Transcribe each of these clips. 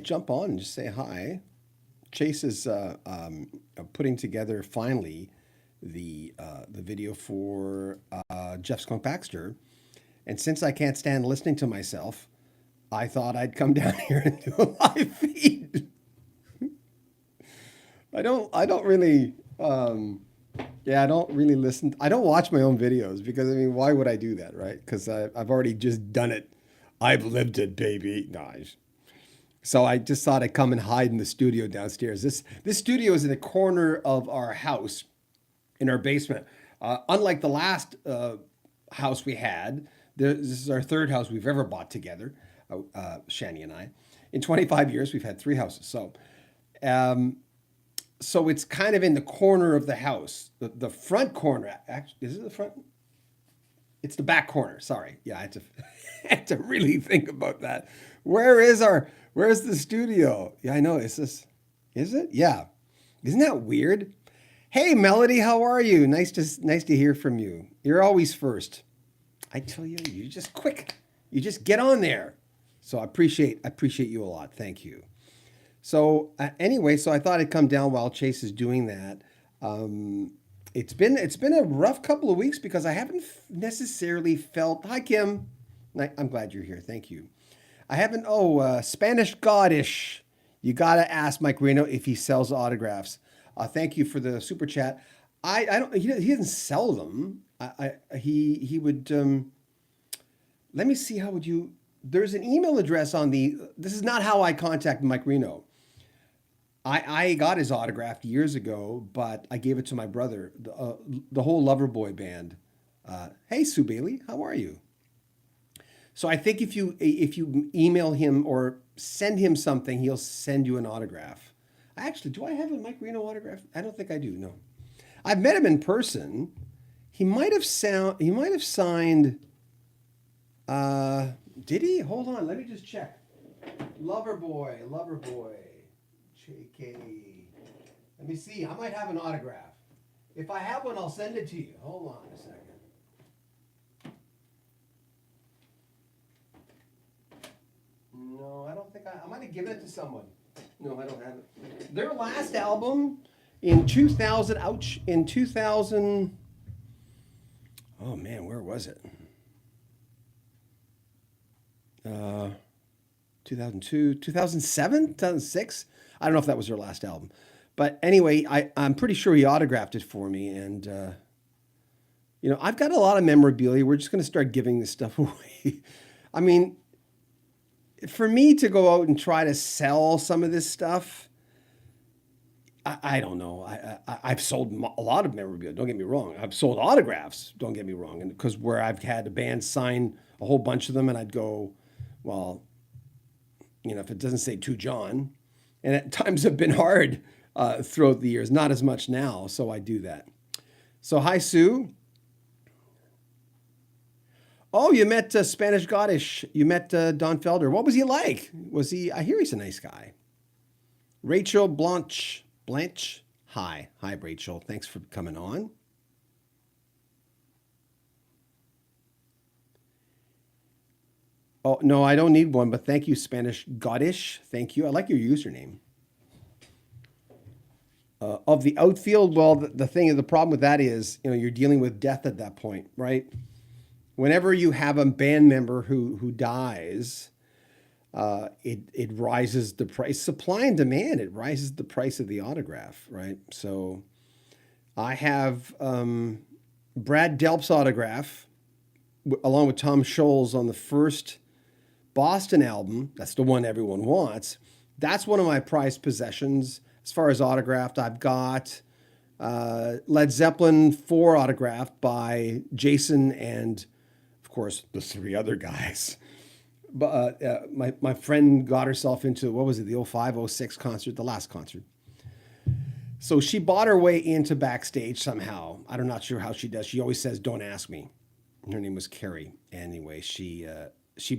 jump on and just say hi. Chase is putting together finally the video for Jeff Skunk Baxter, and since I can't stand listening to myself, I thought I'd come down here and do a live feed. I don't really. Yeah, I don't really listen. I don't watch my own videos because I mean, why would I do that, right? Because I've already just done it. I've lived it, baby. Nice. So I just thought I'd come and hide in the studio downstairs. This studio is in the corner of our house, in our basement. Unlike the last house we had, this is our third house we've ever bought together, Shani and I. In 25 years, we've had three houses. Um, so it's kind of in the corner of the house. The front corner, actually, is it the front? It's the back corner. Sorry. Yeah, I had to, I had to really think about that. Where's the studio? Yeah, I know. Is it? Yeah. Isn't that weird? Hey, Melody, how are you? Nice to hear from you. You're always first. I tell you, you're just quick. You just get on there. So I appreciate you a lot. Thank you. So anyway, so I thought I'd come down while Chase is doing that. Um, it's been a rough couple of weeks because I haven't necessarily felt. Hi, Kim. I'm glad you're here. Thank you. I haven't. Oh, Spanish Godish. You gotta ask Mike Reno if he sells autographs. Thank you for the super chat. I don't. He doesn't sell them. He would. Let me see. How would you? There's an email address on the. This is not how I contact Mike Reno. I got his autograph years ago, but I gave it to my brother, the whole Loverboy band. Hey, Sue Bailey, how are you? So I think if you email him or send him something, he'll send you an autograph. Actually, do I have a Mike Reno autograph? I don't think I do. No, I've met him in person. He might have signed. Did he? Hold on, let me just check. Loverboy, JK. Let me see. I might have an autograph. If I have one, I'll send it to you. Hold on a second. No, I don't think I might have given it to someone. No, I don't have it. Their last album in 2000, ouch, in 2000, oh man, where was it? Uh, 2002, 2007, 2006. I don't know if that was their last album. But anyway, I'm pretty sure he autographed it for me. And, I've got a lot of memorabilia. We're just going to start giving this stuff away. I mean, for me to go out and try to sell some of this stuff, I don't know. I've sold a lot of memorabilia. Don't get me wrong. I've sold autographs. Don't get me wrong. And because where I've had a band sign a whole bunch of them, and I'd go, well, if it doesn't say to John, and at times have been hard throughout the years. Not as much now, so I do that. So hi, Sue. Oh, you met Spanish Godish. You met Don Felder. What was he like? Was he? I hear he's a nice guy. Rachel Blanche. Hi, Rachel. Thanks for coming on. Oh no, I don't need one, but thank you, Spanish Godish. Thank you. I like your username. Of the outfield, well, the problem with that is, you're dealing with death at that point, right? Whenever you have a band member who dies, it rises the price, supply and demand. It rises the price of the autograph, right? So I have Brad Delp's autograph along with Tom Scholl's on the first Boston album. That's the one everyone wants. That's one of my prized possessions as far as autographed. I've got Led Zeppelin 4 autographed by Jason and, of course, the three other guys. But my friend got herself into, what was it, the '05, '06 concert, the last concert. So she bought her way into backstage somehow. I'm not sure how she does. She always says, "Don't ask me." Her name was Carrie. Anyway, she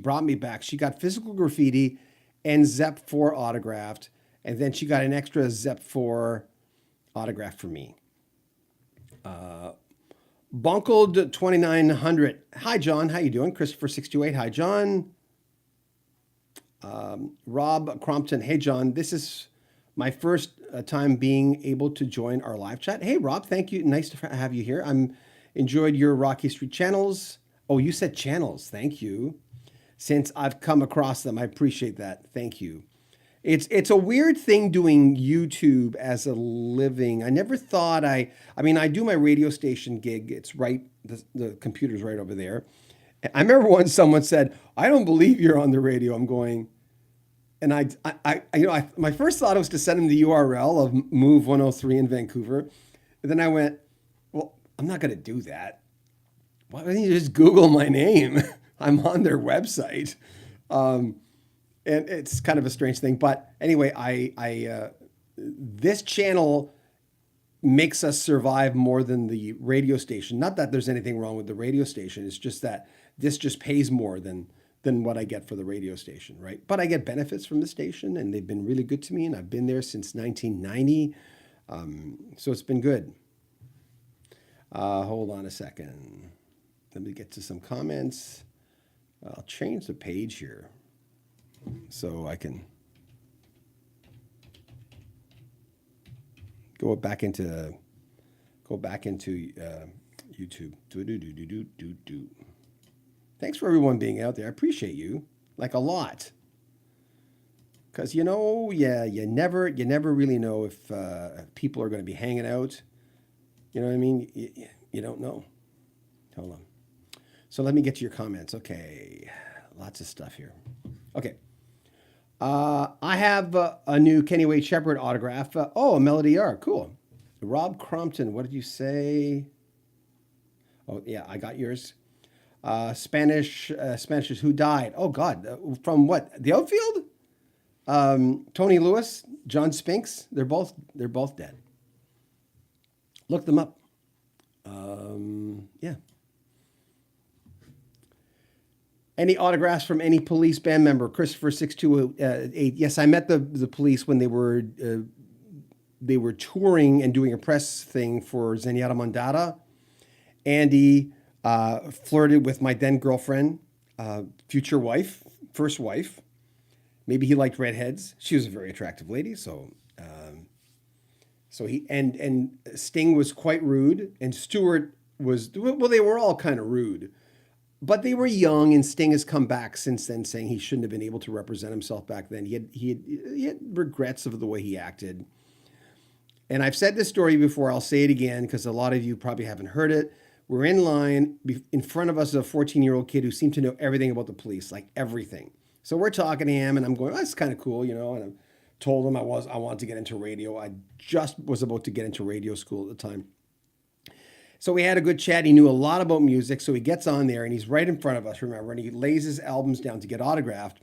brought me back. She got Physical Graffiti and Zepp 4 autographed, and then she got an extra Zepp 4 autograph for me. Bunkled 2900. Hi, John. How you doing? Christopher 628. Hi, John. Rob Crompton. Hey, John. This is my first time being able to join our live chat. Hey, Rob. Thank you. Nice to have you here. I'm enjoyed your Rocky Street channels. Oh, you said channels. Thank you. Since I've come across them, I appreciate that. Thank you. It's a weird thing doing YouTube as a living. I never thought I mean I do my radio station gig. It's right the computer's right over there. I remember once someone said, "I don't believe you're on the radio." I'm going, and my first thought was to send him the URL of Move 103 in Vancouver. And then I went, "Well, I'm not going to do that. Why don't you just Google my name? I'm on their website." And it's kind of a strange thing, but anyway, this channel makes us survive more than the radio station. Not that there's anything wrong with the radio station. It's just that this just pays more than what I get for the radio station, right? But I get benefits from the station, and they've been really good to me, and I've been there since 1990, so it's been good. Hold on a second. Let me get to some comments. I'll change the page here so I can go back into YouTube. Thanks for everyone being out there. I appreciate you like a lot. Because you never really know if people are going to be hanging out. You know what I mean? You don't know. Hold on. So let me get to your comments. Okay, lots of stuff here. Okay. I have a new Kenny Wade Shepherd autograph. A Melody R. Cool. Rob Crompton, what did you say? Oh, yeah, I got yours. Spanish is who died. Oh, God. From what? The outfield? Tony Lewis, John Spinks. They're both dead. Look them up. Yeah. Any autographs from any police band member? Christopher 628. Yes, I met the police when they were touring and doing a press thing for Zenyatta Mondatta. Andy flirted with my then girlfriend, future wife, first wife. Maybe he liked redheads. She was a very attractive lady, so he and Sting was quite rude, and Stewart was, well, they were all kind of rude. But they were young, and Sting has come back since then, saying he shouldn't have been able to represent himself back then. He had regrets of the way he acted. And I've said this story before. I'll say it again because a lot of you probably haven't heard it. We're in line. In front of us is a 14-year-old kid who seemed to know everything about the police, like everything. So we're talking to him, and I'm going, that's kind of cool, And I told him I wanted to get into radio. I just was about to get into radio school at the time. So we had a good chat. He knew a lot about music. So he gets on there and he's right in front of us, remember, and he lays his albums down to get autographed.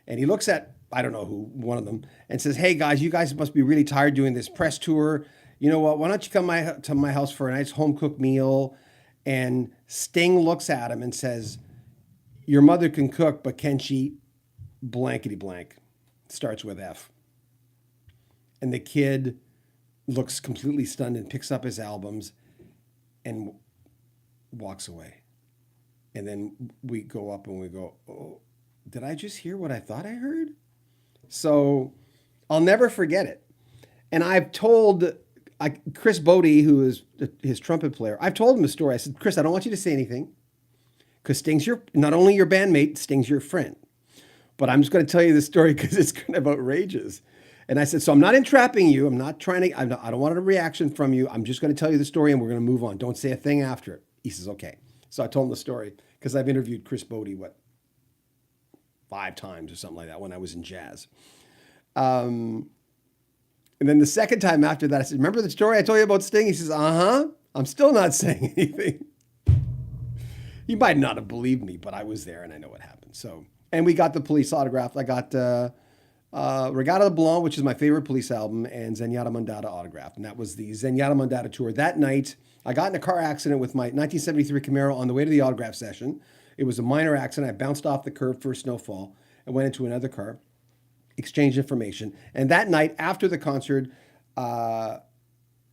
And he looks at, I don't know who, one of them, and says, "Hey guys, you guys must be really tired doing this press tour. You know what? Why don't you come to my house for a nice home cooked meal?" And Sting looks at him and says, "Your mother can cook, but can she blankety blank?" Starts with F. And the kid looks completely stunned and picks up his albums and walks away. And then we go up and we go, "Oh, did I just hear what I thought I heard?" So I'll never forget it. And I've told Chris Beaudin, who is his trumpet player, I've told him a story. I said, "Chris, I don't want you to say anything because Sting's not only your bandmate, Sting's your friend. But I'm just going to tell you this story because it's kind of outrageous." And I said, "So I'm not entrapping you. I'm not trying to, I don't want a reaction from you. I'm just going to tell you the story and we're going to move on. Don't say a thing after it." He says, "Okay." So I told him the story because I've interviewed Chris Beaudin, 5 times or something like that when I was in jazz. And then the second time after that, I said, "Remember the story I told you about Sting?" He says, "Uh-huh." I'm still not saying anything. He might not have believed me, but I was there and I know what happened. So, and we got the police autograph. I got Regatta de Blanc, which is my favorite police album, and Zenyatta Mondatta autograph. And that was the Zenyatta Mondatta tour. That night, I got in a car accident with my 1973 Camaro on the way to the autograph session. It was a minor accident. I bounced off the curb for a snowfall and went into another car, exchanged information. And that night, after the concert,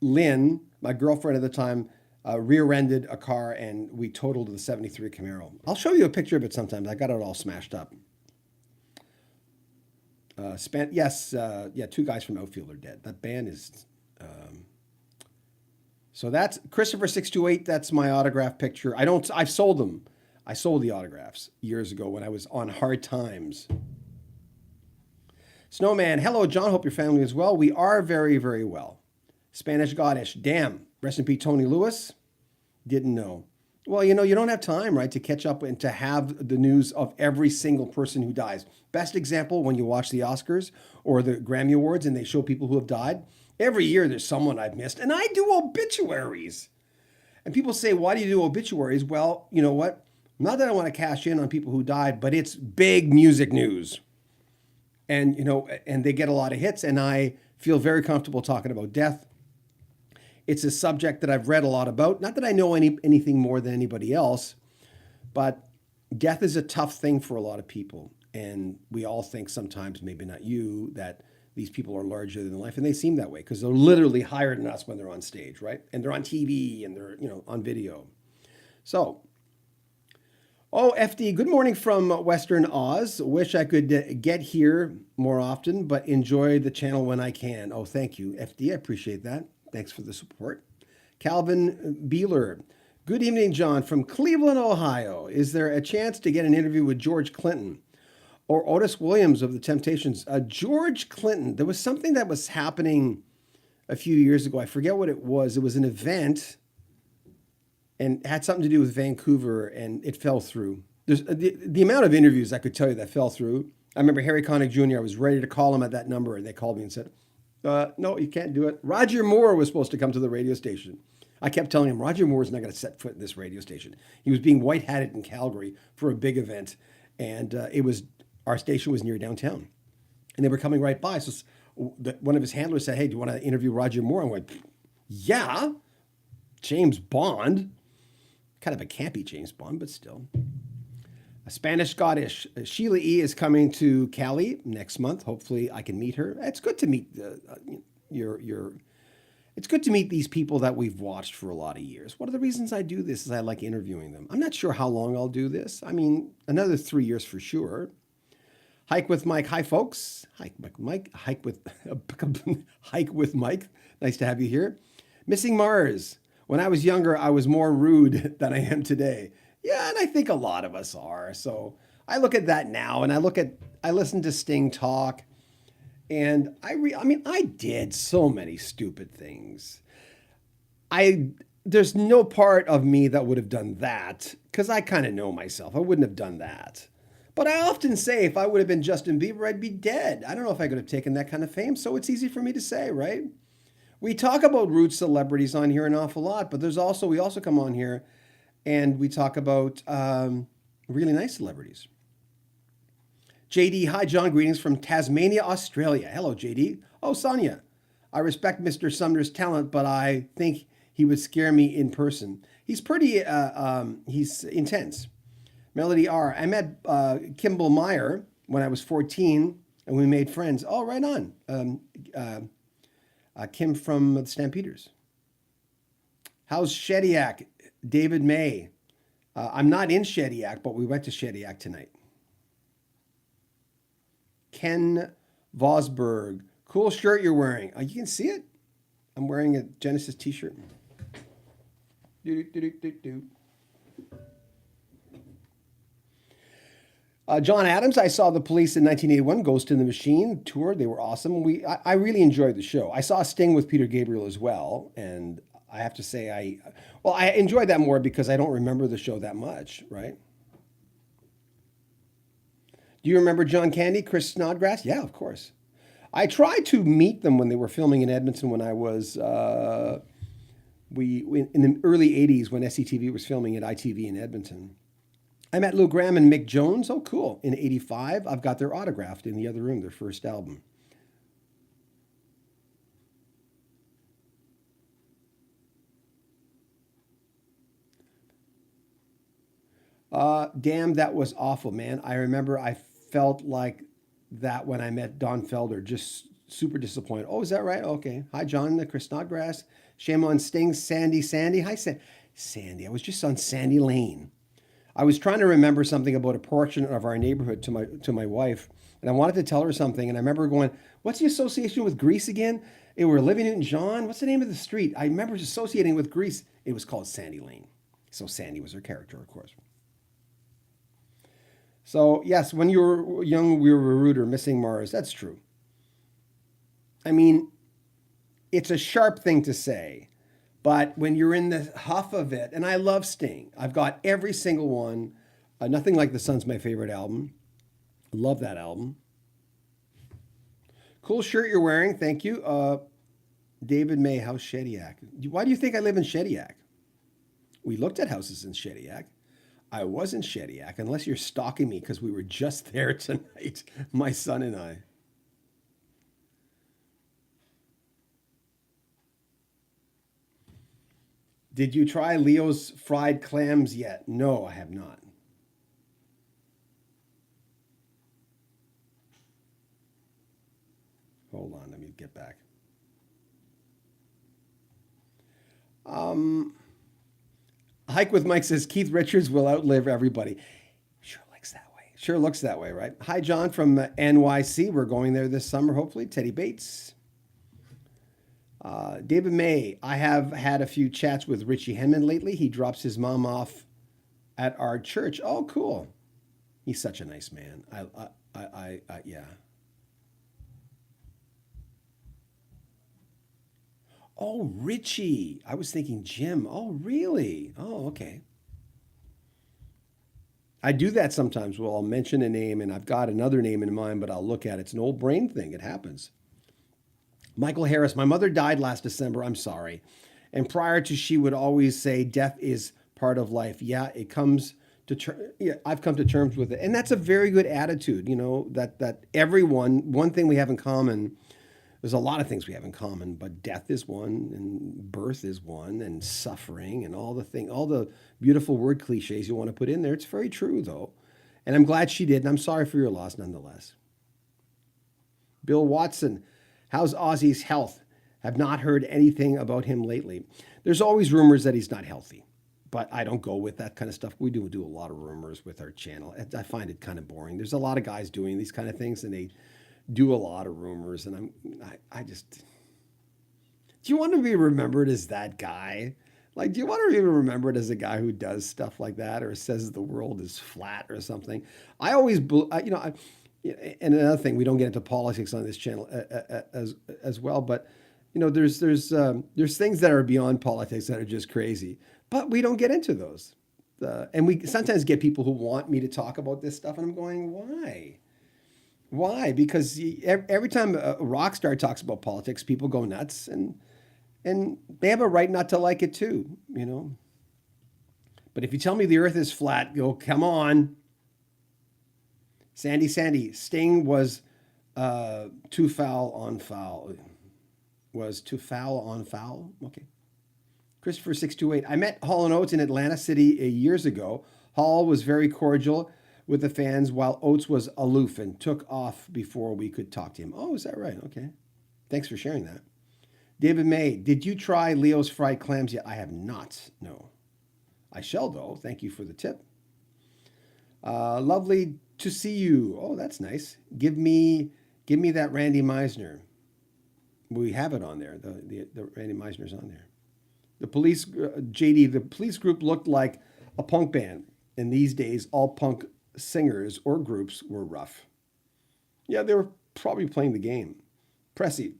Lynn, my girlfriend at the time, rear-ended a car and we totaled the 73 Camaro. I'll show you a picture of it sometimes. I got it all smashed up. Yes, yeah, two guys from Outfield are dead. That band is. So that's Christopher 628. That's my autograph picture. I don't. I've sold them. I sold the autographs years ago when I was on hard times. Snowman, hello, John. Hope your family is well. We are very, very well. Spanish Goddess, damn. Rest in peace, Tony Lewis. Didn't know. Well, you don't have time, right, to catch up and to have the news of every single person who dies. Best example when you watch the Oscars or the Grammy Awards and they show people who have died. Every year there's someone I've missed, and I do obituaries. And people say, why do you do obituaries? Well, you know what? Not that I want to cash in on people who died, but it's big music news. And, and they get a lot of hits, and I feel very comfortable talking about death. It's a subject that I've read a lot about. Not that I know anything more than anybody else, but death is a tough thing for a lot of people. And we all think sometimes, maybe not you, that these people are larger than life. And they seem that way because they're literally higher than us when they're on stage, right? And they're on TV and they're, on video. So, FD, good morning from Western Oz. Wish I could get here more often, but enjoy the channel when I can. Oh, thank you, FD. I appreciate that. Thanks for the support. Calvin Beeler. Good evening, John, from Cleveland, Ohio. Is there a chance to get an interview with George Clinton or Otis Williams of the Temptations? George Clinton, there was something that was happening a few years ago. I forget what it was. It was an event and had something to do with Vancouver, and it fell through. There's the amount of interviews I could tell you that fell through. I remember Harry Connick Jr., I was ready to call him at that number, and they called me and said, no, you can't do it. Roger Moore was supposed to come to the radio station. I kept telling him, Roger Moore's not going to set foot in this radio station. He was being white-hatted in Calgary for a big event, and our station was near downtown. And they were coming right by. So one of his handlers said, hey, do you want to interview Roger Moore? I went, yeah, James Bond. Kind of a campy James Bond, but still. A Spanish Scottish. Sheila E. is coming to Cali next month. Hopefully I can meet her. It's good to meet it's good to meet these people that we've watched for a lot of years. One of the reasons I do this is I like interviewing them. I'm not sure how long I'll do this. I mean, another 3 years for sure. Hike with Mike. Hi, folks. Hike with Mike. Hike with Mike. Nice to have you here. Missing Mars. When I was younger, I was more rude than I am today. Yeah, and I think a lot of us are. So I look at that now, and I listen to Sting talk, and I did so many stupid things. There's no part of me that would have done that, because I kind of know myself. I wouldn't have done that. But I often say if I would have been Justin Bieber, I'd be dead. I don't know if I could have taken that kind of fame, so it's easy for me to say, right? We talk about rude celebrities on here an awful lot, but we also come on here and we talk about really nice celebrities. JD, hi, John. Greetings from Tasmania, Australia. Hello, JD. Oh, Sonia. I respect Mr. Sumner's talent, but I think he would scare me in person. He's pretty, he's intense. Melody R. I met Kimball Meyer when I was 14 and we made friends. Oh, right on. Kim from the Stampeders. How's Shediac? David May. I'm not in Shediac, but we went to Shediac tonight. Ken Vosberg. Cool shirt you're wearing. You can see it. I'm wearing a Genesis t-shirt. John Adams, I saw The Police in 1981, Ghost in the Machine tour. They were awesome. I really enjoyed the show. I saw Sting with Peter Gabriel as well, and I have to say I enjoyed that more because I don't remember the show that much, right? Do you remember John Candy, Chris Snodgrass? Yeah, of course. I tried to meet them when they were filming in Edmonton when I was in the early 80s when SCTV was filming at ITV in Edmonton. I met Lou Gramm and Mick Jones. Oh, cool. In 85, I've got their autographed in the other room, their first album. Damn, that was awful, man. I remember I felt like that when I met Don Felder, just super disappointed. Oh, is that right? Okay. Hi, John, Chris Snodgrass. Shame on Sting, Sandy. Hi, Sandy. I was just on Sandy Lane. I was trying to remember something about a portion of our neighborhood to my wife, And I wanted to tell her something. And I remember going, what's the association with Greece again? It were Olivia Newton-John. What's the name of the street? I remember associating with Greece. It was called Sandy Lane. So Sandy was her character, of course. So yes, when you were young, we were rude or missing Mars. That's true. I mean, it's a sharp thing to say, but when you're in the huff of it, and I love Sting. I've got every single one. Nothing Like the Sun's my favorite album. Love that album. Cool shirt you're wearing. Thank you. David May, House Shediac. Why do you think I live in Shediac? We looked at houses in Shediac. I was in Shediac, unless you're stalking me because we were just there tonight, my son and I. Did you try Leo's fried clams yet? No, I have not. Hold on, let me get back. Um, Hike with Mike says Keith Richards will outlive everybody. Sure looks that way. Sure looks that way, right? Hi, John from NYC. We're going there this summer, hopefully. Teddy Bates. David May. I have had a few chats with Richie Henman lately. He drops his mom off at our church. Oh, cool. He's such a nice man. Yeah. Oh, Richie. I was thinking Jim. Oh, really? Oh, okay. I do that sometimes. Well, I'll mention a name and I've got another name in mind, but I'll look at it. It's an old brain thing. It happens. Michael Harris. My mother died last December. I'm sorry. And prior to, she would always say, death is part of life. Yeah, it comes to yeah, I've come to terms with it. And that's a very good attitude, that everyone, one thing we have in common. There's a lot of things we have in common, but death is one, and birth is one, and suffering, and all the beautiful word cliches you want to put in there. It's very true, though, and I'm glad she did, and I'm sorry for your loss, nonetheless. Bill Watson, how's Ozzy's health? Have not heard anything about him lately. There's always rumors that he's not healthy, but I don't go with that kind of stuff. We do a lot of rumors with our channel. I find it kind of boring. There's a lot of guys doing these kind of things, and they do a lot of rumors, and I just, do you want to be remembered as that guy? Like, do you want to be remembered as a guy who does stuff like that or says the world is flat or something? I always, and another thing, we don't get into politics on this channel as well, but there's things that are beyond politics that are just crazy, but we don't get into those. And we sometimes get people who want me to talk about this stuff, and I'm going, why? Why? Because every time a rock star talks about politics, people go nuts, and they have a right not to like it too. But if you tell me the Earth is flat, go, come on, Sandy. Sting was too foul on foul. Was too foul on foul. Okay. Christopher 628. I met Hall and Oates in Atlantic City years ago. Hall was very cordial with the fans, while Oates was aloof and took off before we could talk to him. Oh, is that right? Okay. Thanks for sharing that. David May, did you try Leo's fried clams yet? I have not. No. I shall, though. Thank you for the tip. Lovely to see you. Oh, that's nice. Give me that Randy Meisner. We have it on there. The Randy Meisner's on there. The police, JD, the police group looked like a punk band. And these days, all punk singers or groups were rough. Yeah, they were probably playing the game. Pressy,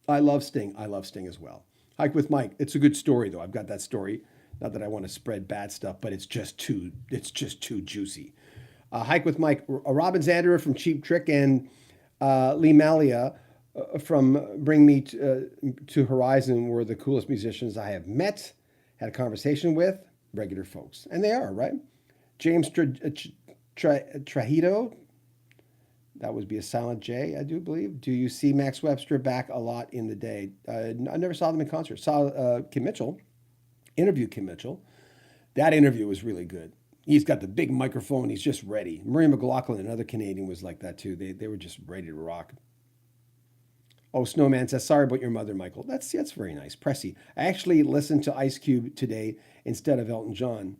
I love Sting. I love Sting as well. Hike with Mike. It's a good story, though. I've got that story. Not that I want to spread bad stuff, but it's just too juicy. Hike with Mike. Robin Zander from Cheap Trick and Lee Malia from Bring Me to Horizon were the coolest musicians I have met, had a conversation with, regular folks. And they are, right? James Trajito, that would be a silent J, I do believe. Do you see Max Webster back a lot in the day? I never saw them in concert. Saw Kim Mitchell, interviewed Kim Mitchell. That interview was really good. He's got the big microphone. He's just ready. Maria McLaughlin, another Canadian, was like that too. They were just ready to rock. Oh, Snowman says, sorry about your mother, Michael. That's very nice. Pressy. I actually listened to Ice Cube today instead of Elton John.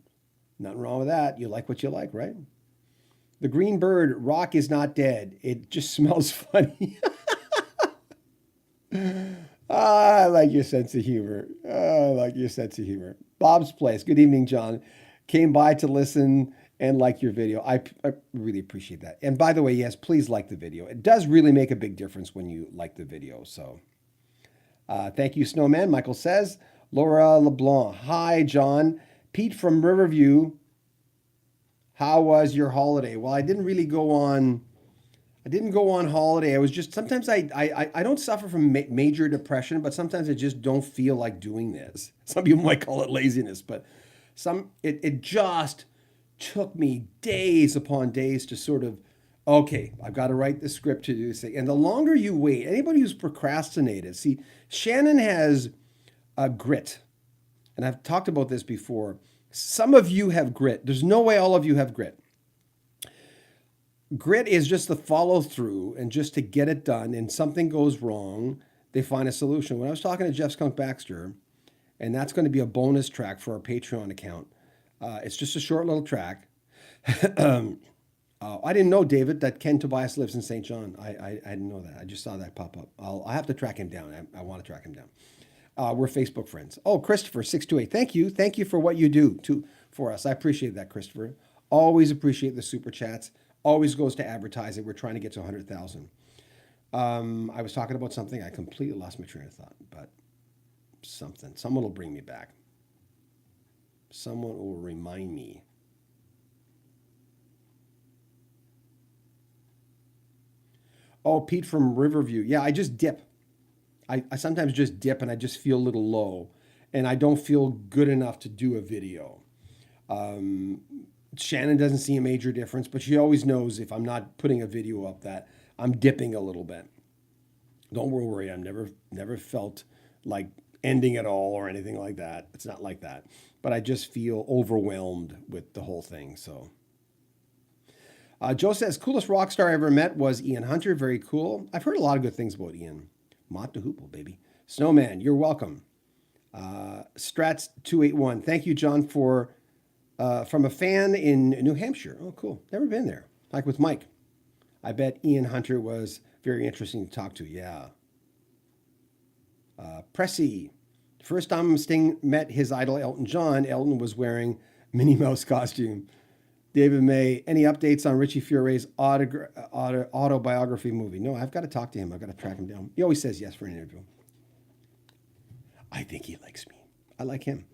Nothing wrong with that. You like what you like, right? The green bird rock is not dead. It just smells funny. I like your sense of humor. I like your sense of humor. Bob's Place. Good evening, John. Came by to listen and like your video. I really appreciate that. And by the way, yes, please like the video. It does really make a big difference when you like the video. So thank you, Snowman. Michael says. Laura LeBlanc. Hi, John. Pete from Riverview. How was your holiday? Well, I didn't really go on. I didn't go on holiday. I was just sometimes I don't suffer from major depression, but sometimes I just don't feel like doing this. Some people might call it laziness, but it just took me days upon days to sort of, okay, I've got to write the script to do this thing. And the longer you wait, anybody who's procrastinated, see, Shannon has a grit, and I've talked about this before. Some of you have grit. There's no way all of you have grit. Grit is just the follow through and just to get it done. And something goes wrong, they find a solution. When I was talking to Jeff Skunk Baxter, and that's going to be a bonus track for our Patreon account. It's just a short little track. I didn't know, David, that Ken Tobias lives in St. John. I didn't know that. I just saw that pop up. I'll have to track him down. I want to track him down. We're Facebook friends. Oh, Christopher 628. Thank you. Thank you for what you do for us. I appreciate that, Christopher. Always appreciate the super chats. Always goes to advertising. We're trying to get to 100,000. I was talking about something. I completely lost my train of thought, but someone will bring me back. Someone will remind me. Oh, Pete from Riverview. Yeah, I just dip. I sometimes just dip and I just feel a little low and I don't feel good enough to do a video. Shannon doesn't see a major difference, but she always knows if I'm not putting a video up that I'm dipping a little bit. Don't worry, I've never felt like ending it all or anything like that. It's not like that. But I just feel overwhelmed with the whole thing. So Joe says, coolest rock star I ever met was Ian Hunter. Very cool. I've heard a lot of good things about Ian. Mott de Hoople, baby. Snowman, you're welcome. Strats281. Thank you, John, for from a fan in New Hampshire. Oh, cool. Never been there. Like with Mike. I bet Ian Hunter was very interesting to talk to. Yeah. Pressy. First time Sting met his idol, Elton John, Elton was wearing Minnie Mouse costume. David May, any updates on Richie Fury's autobiography movie? No, I've got to talk to him. I've got to track him down. He always says yes for an interview. I think he likes me. I like him.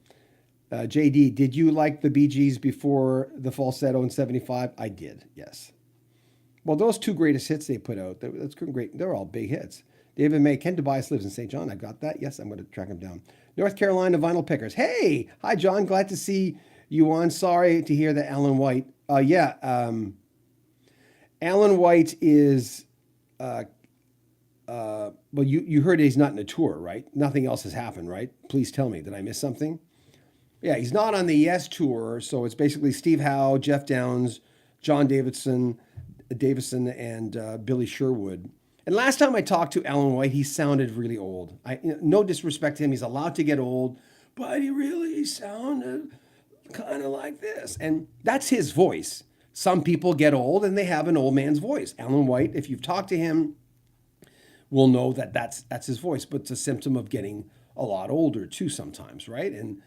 JD, did you like the Bee Gees before the falsetto in 75? I did, yes. Well, those two greatest hits they put out, that's great. They're all big hits. David May, Ken Tobias lives in St. John. I've got that. Yes, I'm going to track him down. North Carolina Vinyl Pickers. Hey, hi, John. Glad to see you on. Sorry to hear that Alan White. Alan White is, well, you heard he's not in a tour, right? Nothing else has happened, right? Please tell me. Did I miss something? Yeah, he's not on the Yes tour. So it's basically Steve Howe, Jeff Downs, John Davison, and Billy Sherwood. And last time I talked to Alan White, he sounded really old. No disrespect to him. He's allowed to get old, but he really sounded kind of like this. And that's his voice. Some people get old and they have an old man's voice. Alan White, if you've talked to him, will know that that's his voice, but it's a symptom of getting a lot older too sometimes, right? And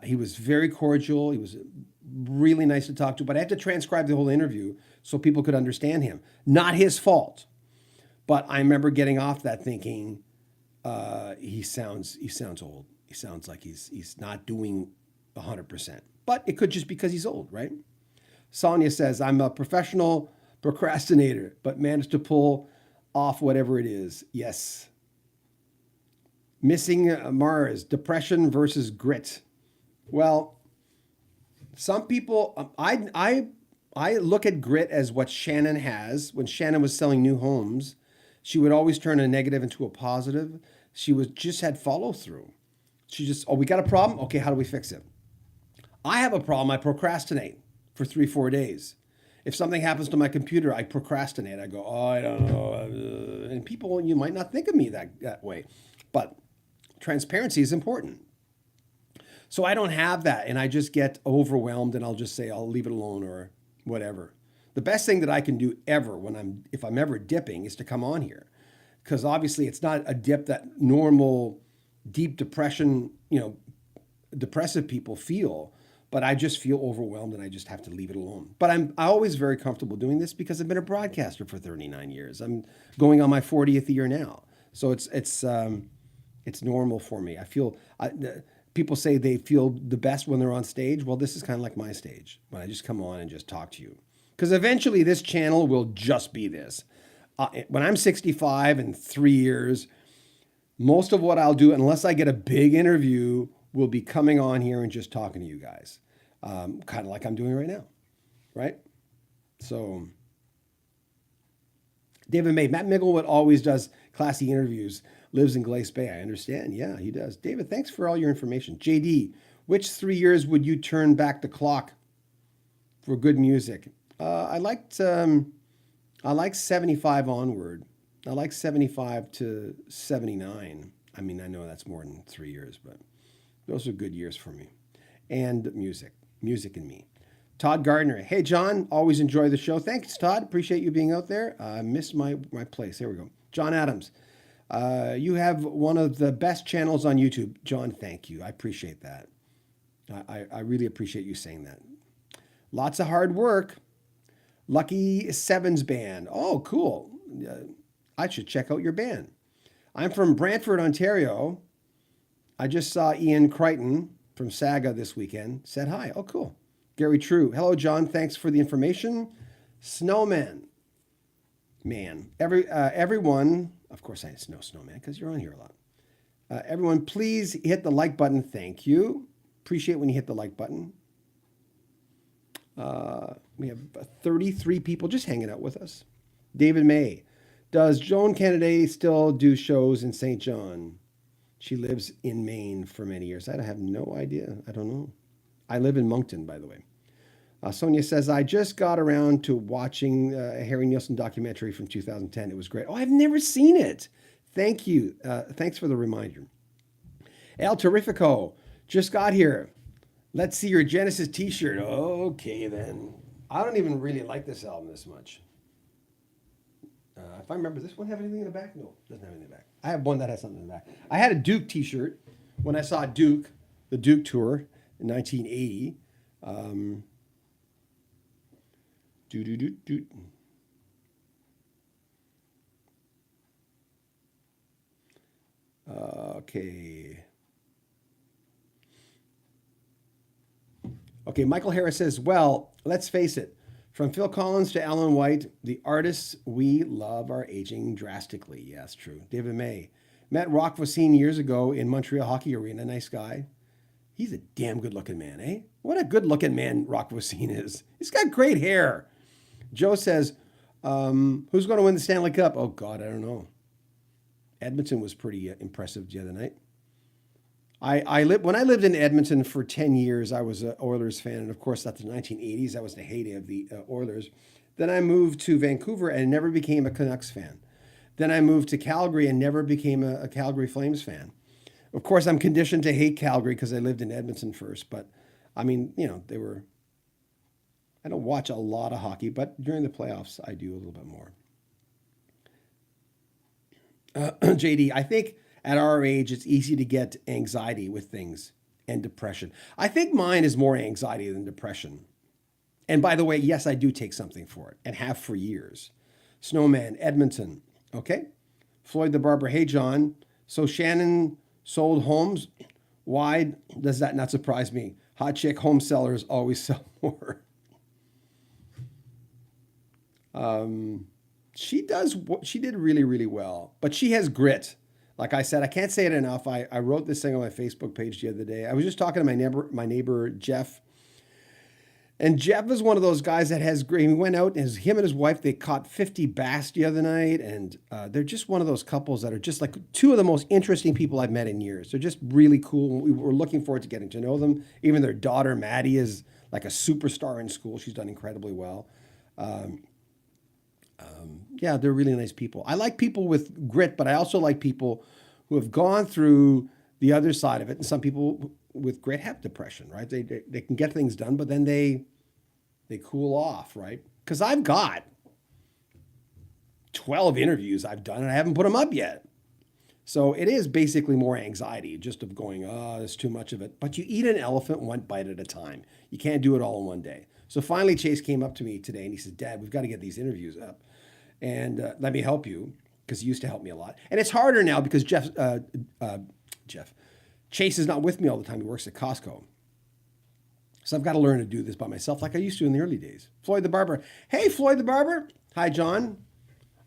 he was very cordial. He was really nice to talk to, but I had to transcribe the whole interview so people could understand him. Not his fault. But I remember getting off that thinking, he sounds old. He sounds like he's not doing 100%. But it could just because he's old, right? Sonia says, I'm a professional procrastinator, but managed to pull off whatever it is. Yes. Missing Mars, depression versus grit. Well, some people, I look at grit as what Shannon has. When Shannon was selling new homes, she would always turn a negative into a positive. She just had follow through. She just, we got a problem? Okay, how do we fix it? I have a problem. I procrastinate for 3-4 days. If something happens to my computer, I procrastinate. I go, I don't know. And people, you might not think of me that way. But transparency is important. So I don't have that. And I just get overwhelmed and I'll just say, I'll leave it alone or whatever. The best thing that I can do ever if I'm ever dipping is to come on here, because obviously it's not a dip that normal deep depression, depressive people feel, but I just feel overwhelmed and I just have to leave it alone. But I'm always very comfortable doing this because I've been a broadcaster for 39 years. I'm going on my 40th year now, so it's normal for me. People say they feel the best when they're on stage. Well, this is kind of like my stage when I just come on and just talk to you, because eventually this channel will just be this. When I'm 65 in 3 years, most of what I'll do, unless I get a big interview, will be coming on here and just talking to you guys, kind of like I'm doing right now, right? So, David May, Matt Migglwood always does classy interviews, lives in Glace Bay. I understand. Yeah, he does. David, thanks for all your information. JD, which 3 years would you turn back the clock for good music? I liked 75 onward. I like 75 to 79. I mean, I know that's more than 3 years, but those are good years for me. And music and me. Todd Gardner. Hey, John, always enjoy the show. Thanks, Todd. Appreciate you being out there. I missed my place. There we go. John Adams. You have one of the best channels on YouTube. John, thank you. I appreciate that. I really appreciate you saying that. Lots of hard work. Lucky Sevens Band. Oh, cool. I should check out your band. I'm from Brantford, Ontario. I just saw Ian Crichton from Saga this weekend. Said hi. Oh, cool. Gary True. Hello, John. Thanks for the information. Snowman. Man. Everyone, of course I know Snowman because you're on here a lot. Everyone, please hit the like button. Thank you. Appreciate when you hit the like button. We have 33 people just hanging out with us. David May. Does Joan Kennedy still do shows in St. John? She lives in Maine for many years. I have no idea. I don't know. I live in Moncton, by the way. Sonia says, I just got around to watching a Harry Nilsson documentary from 2010. It was great. Oh, I've never seen it. Thank you. Thanks for the reminder. El Terrifico just got here. Let's see your Genesis t-shirt. Okay, then. I don't even really like this album this much. If I remember, this one have anything in the back? No, it doesn't have anything in the back. I have one that has something in the back. I had a Duke t-shirt when I saw Duke, the Duke tour in 1980. Okay, Michael Harris says, well, let's face it. From Phil Collins to Alan White, the artists we love are aging drastically. Yes, true. David May. Met Rock Voisine years ago in Montreal Hockey Arena. Nice guy. He's a damn good-looking man, eh? What a good-looking man Rock Voisine is. He's got great hair. Joe says, who's going to win the Stanley Cup? Oh, God, I don't know. Edmonton was pretty impressive the other night. When I lived in Edmonton for 10 years, I was an Oilers fan. And, of course, that's the 1980s. That was the heyday of the Oilers. Then I moved to Vancouver and never became a Canucks fan. Then I moved to Calgary and never became a Calgary Flames fan. Of course, I'm conditioned to hate Calgary because I lived in Edmonton first. But, I mean, I don't watch a lot of hockey, but during the playoffs, I do a little bit more. JD, I think at our age, it's easy to get anxiety with things and depression. I think mine is more anxiety than depression. And by the way, yes, I do take something for it and have for years. Snowman, Edmonton. Okay. Floyd the Barber. Hey, John. So Shannon sold homes. Why does that not surprise me? Hot chick home sellers always sell more. She did really, really well, but she has grit. Like I said, I can't say it enough. I wrote this thing on my Facebook page the other day. I was just talking to my neighbor Jeff, and Jeff is one of those guys that has great. He went out and him and his wife, they caught 50 bass the other night, and they're just one of those couples that are just like two of the most interesting people I've met in years. They're just really cool. We were looking forward to getting to know them. Even their daughter Maddie is like a superstar in school. She's done incredibly well. Yeah, they're really nice people. I like people with grit, but I also like people who have gone through the other side of it. And some people with grit have depression, right? They can get things done, but then they cool off, right? Because I've got 12 interviews I've done and I haven't put them up yet. So it is basically more anxiety just of going, oh, there's too much of it. But you eat an elephant one bite at a time. You can't do it all in one day. So finally, Chase came up to me today and he says, Dad, we've got to get these interviews up. And let me help you, because he used to help me a lot. And it's harder now because Chase is not with me all the time. He works at Costco. So I've got to learn to do this by myself like I used to in the early days. Floyd the Barber. Hey, Floyd the Barber. Hi, John.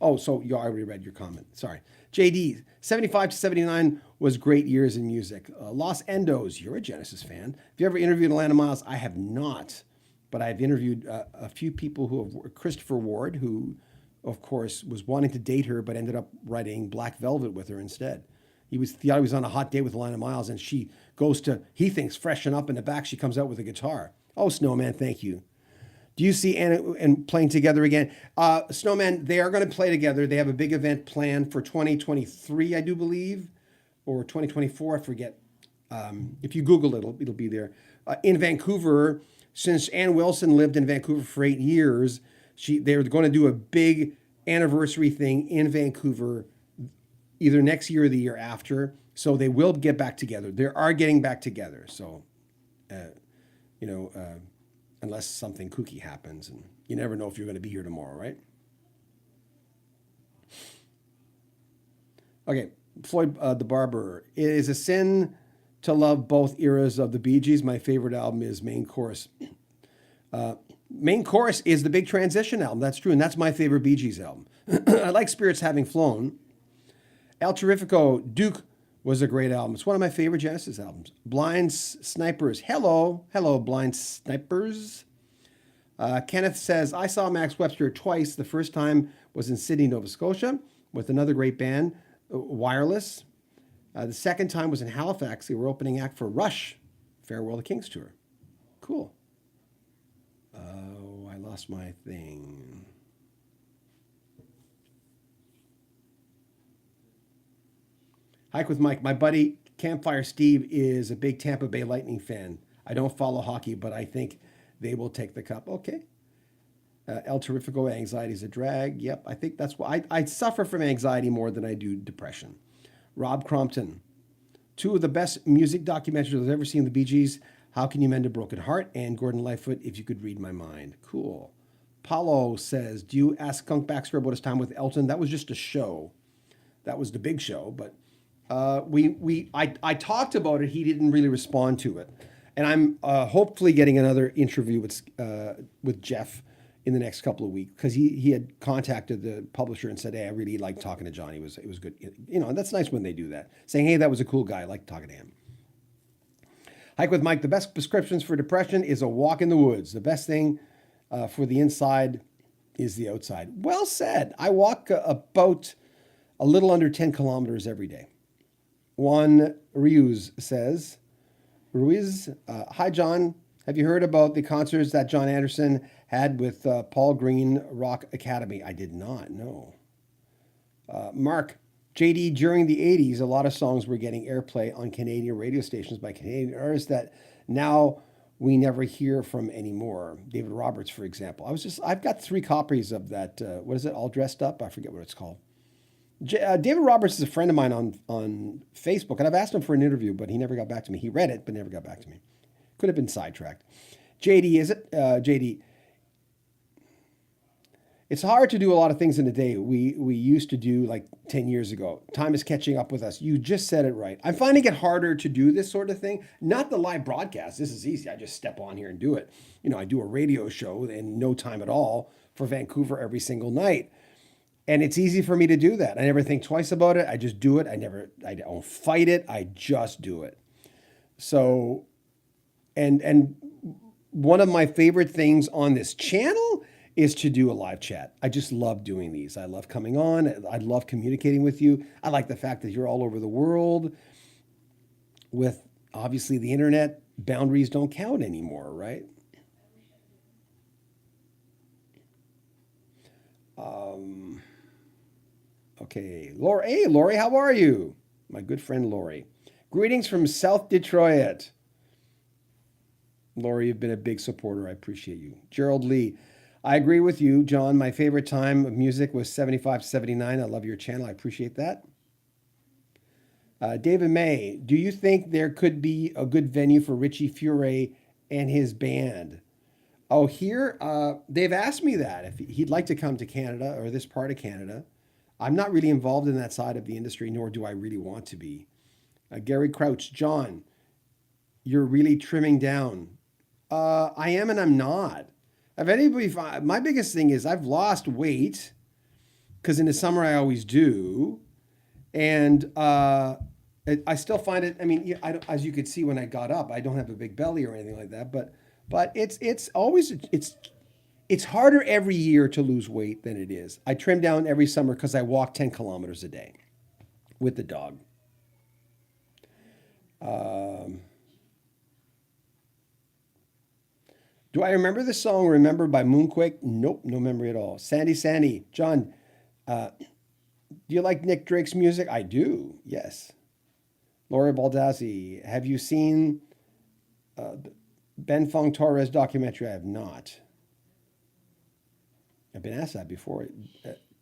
Oh, so you already read your comment. Sorry. JD, 75 to 79 was great years in music. Los Endos, you're a Genesis fan. Have you ever interviewed Alana Miles? I have not, but I've interviewed a few people who have, Christopher Ward, who, of course, was wanting to date her, but ended up writing Black Velvet with her instead. He thought he was on a hot date with Alana Miles, and she goes to, he thinks, freshen up in the back. She comes out with a guitar. Oh, Snowman, thank you. Do you see Anna and playing together again? Snowman, they are going to play together. They have a big event planned for 2023, I do believe, or 2024, I forget. If you Google it, it'll be there. In Vancouver, since Ann Wilson lived in Vancouver for 8 years, they're going to do a big anniversary thing in Vancouver either next year or the year after. So they will get back together. They are getting back together. So, unless something kooky happens, and you never know if you're going to be here tomorrow, right? Okay, Floyd the Barber. It is a sin to love both eras of the Bee Gees. My favorite album is Main Course. Main Course is the Big Transition album. That's true, and that's my favorite Bee Gees album. I like Spirits Having Flown. El Terrifico, Duke was a great album. It's one of my favorite Genesis albums. Blind Snipers. Hello, Blind Snipers. Kenneth says, I saw Max Webster twice. The first time was in Sydney, Nova Scotia, with another great band, Wireless. The second time was in Halifax. They were opening act for Rush, Farewell to Kings tour. Cool. Oh, I lost my thing. Hike with Mike. My buddy Campfire Steve is a big Tampa Bay Lightning fan. I don't follow hockey, but I think they will take the cup. Okay. El Terrifico, anxiety is a drag. Yep, I think that's why I suffer from anxiety more than I do depression. Rob Crompton. Two of the best music documentaries I've ever seen, the Bee Gees, How Can You Mend a Broken Heart, and Gordon Lightfoot, If You Could Read My Mind. Cool. Paulo says, do you ask Skunk Baxter about his time with Elton? That was just a show. That was the big show, but I talked about it. He didn't really respond to it, and I'm hopefully getting another interview with Jeff in the next couple of weeks, because he had contacted the publisher and said, "Hey, I really liked talking to John. It was good. And that's nice when they do that, saying, "Hey, that was a cool guy. I liked talking to him." Hike with Mike. The best prescriptions for depression is a walk in the woods. The best thing for the inside is the outside. Well said. I walk about a little under 10 kilometers every day. Juan Ruiz says, hi, John. Have you heard about the concerts that John Anderson had with Paul Green Rock Academy? I did not, no. Mark, JD, during the 80s, a lot of songs were getting airplay on Canadian radio stations by Canadian artists that now we never hear from anymore. David Roberts, for example. I've got 3 copies of that, what is it, All Dressed Up? I forget what it's called. David Roberts is a friend of mine on Facebook, and I've asked him for an interview, but he never got back to me. He read it, but never got back to me. Could have been sidetracked. JD, is it? JD, it's hard to do a lot of things in a day we used to do like 10 years ago. Time is catching up with us. You just said it right. I'm finding it harder to do this sort of thing. Not the live broadcast. This is easy. I just step on here and do it. I do a radio show in no time at all for Vancouver every single night. And it's easy for me to do that. I never think twice about it. I just do it. I don't fight it. I just do it. So, and one of my favorite things on this channel is to do a live chat. I just love doing these. I love coming on. I love communicating with you. I like the fact that you're all over the world. With obviously the internet, boundaries don't count anymore, right? Okay, Lori. Hey, Lori, how are you? My good friend Lori. Greetings from South Detroit. Lori, you've been a big supporter. I appreciate you. Gerald Lee. I agree with you, John. My favorite time of music was 75 to 79. I love your channel. I appreciate that. David May, do you think there could be a good venue for Richie Furay and his band? Oh, here, they've asked me that if he'd like to come to Canada or this part of Canada. I'm not really involved in that side of the industry, nor do I really want to be. Gary Crouch, John, you're really trimming down. I am and I'm not. If anybody, my biggest thing is I've lost weight because in the summer I always do, and I still find it. I mean, yeah, as you could see when I got up, I don't have a big belly or anything like that, but it's always it's harder every year to lose weight than it is. I trim down every summer because I walk 10 kilometers a day with the dog. Um, do I remember the song "Remember" by Moonquake? Nope, no memory at all. Sandy, John, do you like Nick Drake's music? I do. Yes. Laura Baldazzi, have you seen uh, Ben Fong Torres documentary? I have not. I've been asked that before.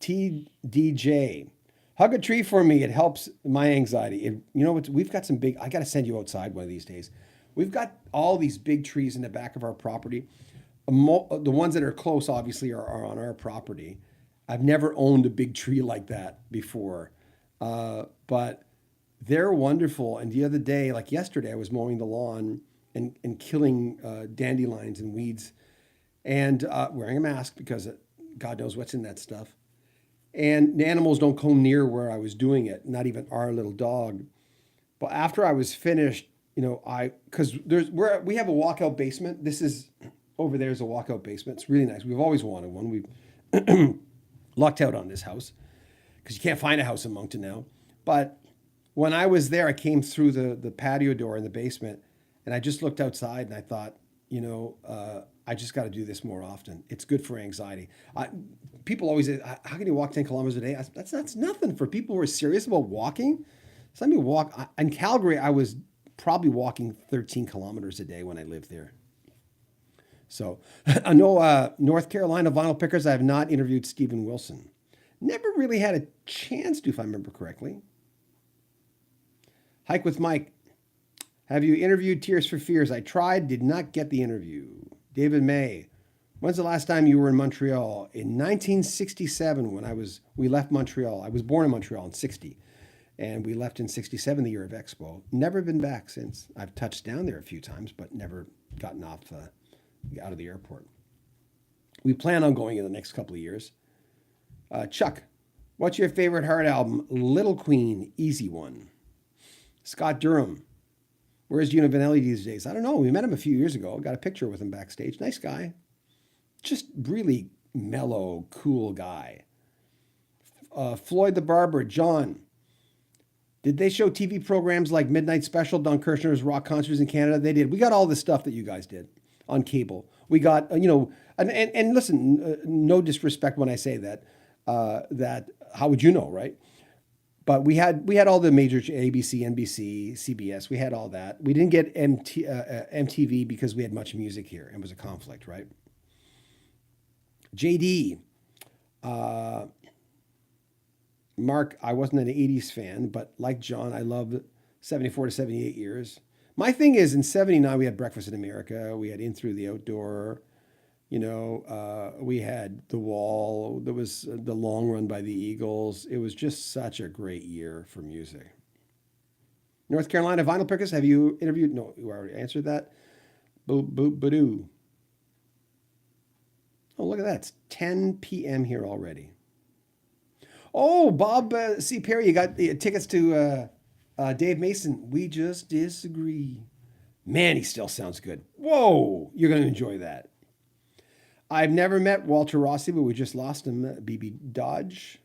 TDJ, hug a tree for me. It helps my anxiety. You know what? We've got some big. I got to send you outside one of these days. We've got all these big trees in the back of our property. The ones that are close, obviously, are on our property. I've never owned a big tree like that before, but they're wonderful. And the other day, like yesterday, I was mowing the lawn and killing dandelions and weeds and wearing a mask because God knows what's in that stuff. And the animals don't come near where I was doing it, not even our little dog. But after I was finished, because we have a walkout basement. This is over there's a walkout basement. It's really nice. We've always wanted one. We've lucked out on this house because you can't find a house in Moncton now. But when I was there, I came through the patio door in the basement, and I just looked outside and I thought, I just got to do this more often. It's good for anxiety. People always say, "How can you walk 10 kilometers a day?" That's nothing for people who are serious about walking. So let me walk. In Calgary, I was probably walking 13 kilometers a day when I lived there. So I know North Carolina vinyl pickers. I have not interviewed Stephen Wilson. Never really had a chance to, if I remember correctly. Hike with Mike. Have you interviewed Tears for Fears? I tried, did not get the interview. David May. When's the last time you were in Montreal? In 1967, when we left Montreal. I was born in Montreal in 60, and we left in 67, the year of Expo. Never been back since. I've touched down there a few times, but never gotten off out of the airport. We plan on going in the next couple of years. Chuck, what's your favorite Heart album? Little Queen, easy one. Scott Durham, where's Gino Vanelli these days? I don't know. We met him a few years ago. Got a picture with him backstage. Nice guy. Just really mellow, cool guy. Floyd the Barber, John. Did they show TV programs like Midnight Special, Don Kirshner's rock concerts in Canada? They did. We got all the stuff that you guys did on cable. We got, and listen, no disrespect when I say that. That how would you know, right? But we had all the major ABC, NBC, CBS. We had all that. We didn't get MTV because we had much music here. It was a conflict, right? JD, Mark, I wasn't an 80s fan, but like John, I loved 74 to 78 years. My thing is, in 79, we had Breakfast in America. We had In Through the Outdoor. We had The Wall. There was The Long Run by the Eagles. It was just such a great year for music. North Carolina vinyl pickers, have you interviewed? No, you already answered that. Boo. Oh, look at that. It's 10 p.m. here already. Oh, Bob C. Perry, you got the tickets to Dave Mason. We just disagree. Man, he still sounds good. Whoa, you're going to enjoy that. I've never met Walter Rossi, but we just lost him. BB Dodge.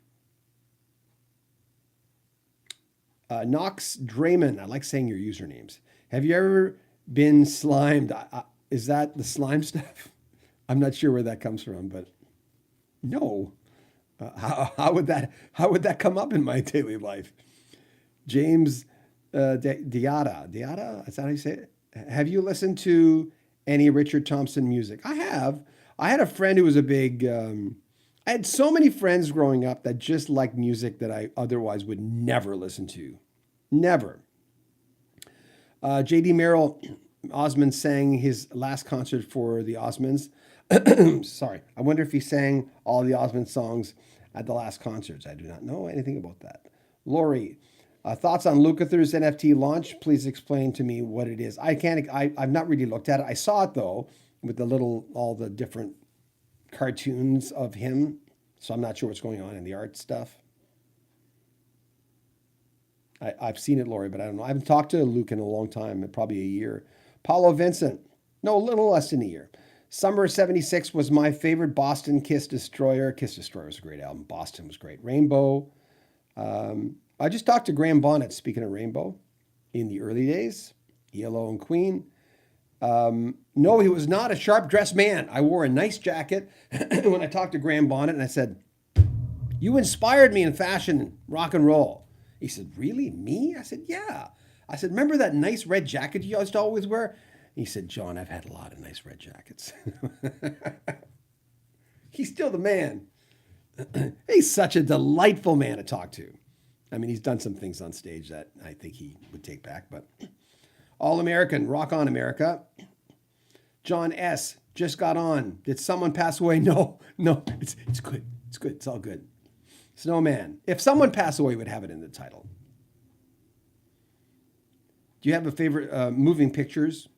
Knox Draymond. I like saying your usernames. Have you ever been slimed? Is that the slime stuff? I'm not sure where that comes from, but no. How would that come up in my daily life? James Diata. Is that how you say it? Have you listened to any Richard Thompson music? I have. I had a friend who was a big. I had so many friends growing up that just liked music that I otherwise would never listen to. Never. J.D. Merrill Osmond sang his last concert for the Osmonds. Sorry. I wonder if he sang all the Osmond songs at the last concerts. I do not know anything about that. Lori, thoughts on Lukather's NFT launch? Please explain to me what it is. I can't. I've not really looked at it. I saw it though with all the different cartoons of him. So I'm not sure what's going on in the art stuff. I've seen it, Lori, but I don't know. I haven't talked to Luke in a long time, probably a year. Paulo Vincent, no, a little less than a year. Summer '76 was my favorite. Boston, Kiss Destroyer. Kiss Destroyer was a great album. Boston was great. Rainbow. I just talked to Graham Bonnet, speaking of Rainbow, in the early days. Yellow and Queen. No, he was not a sharp dressed man. I wore a nice jacket when I talked to Graham Bonnet, and I said, "You inspired me in fashion, rock and roll." He said, "Really? Me?" I said, "Yeah." I said, "Remember that nice red jacket you used to always wear?" He said, "John, I've had a lot of nice red jackets." He's still the man. He's such a delightful man to talk to. I mean, he's done some things on stage that I think he would take back, but All American, Rock On America. John S. just got on. Did someone pass away? No, it's good. It's good. It's all good. Snowman. If someone passed away, would have it in the title. Do you have a favorite moving pictures?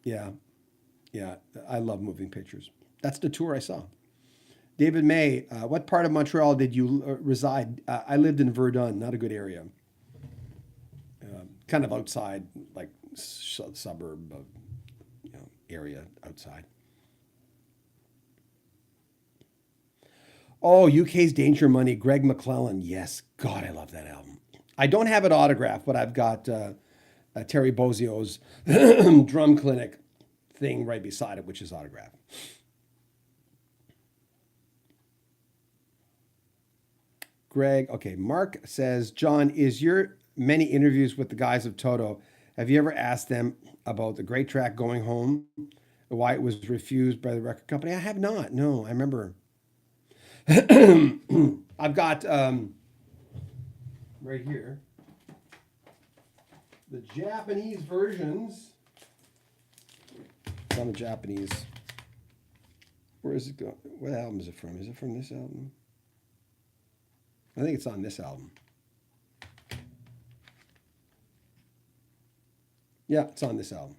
Yeah. I love moving pictures. That's the tour I saw. David May, what part of Montreal did you reside? I lived in Verdun, not a good area. Kind of outside, like suburb of, area outside. Oh, UK's Danger Money, Greg McClellan. Yes, God, I love that album. I don't have it autographed, but I've got Terry Bozzio's drum clinic thing right beside it, which is autographed. Greg, okay, Mark says, John, is your many interviews with the guys of Toto, have you ever asked them about the great track Going Home, why it was refused by the record company? I have not. No, I remember. I've got right here the Japanese versions. It's on the Japanese. Where is it going? What album is it from? Is it from this album? I think it's on this album. Yeah, it's on this album.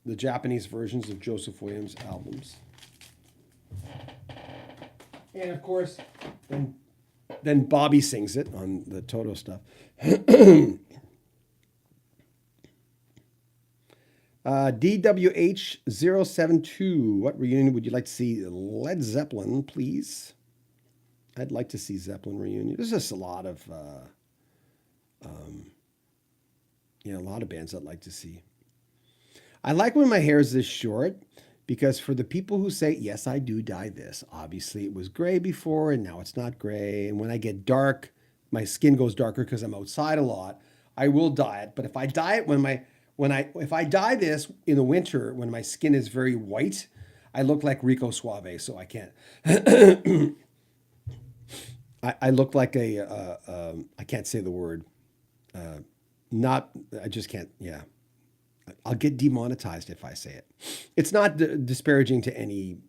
The Japanese versions of Joseph Williams' albums. And of course, then Bobby sings it on the Toto stuff. DWH072, what reunion would you like to see? Led Zeppelin, please. I'd like to see Zeppelin reunion. There's just a lot of a lot of bands I'd like to see. I like when my hair is this short because for the people who say, yes, I do dye this, obviously it was gray before and now it's not gray. And when I get dark, my skin goes darker because I'm outside a lot. I will dye it. But if I dye it if I dye this in the winter when my skin is very white, I look like Rico Suave, so I can't. I look like I can't say the word. I just can't, yeah. I'll get demonetized if I say it. It's not disparaging to any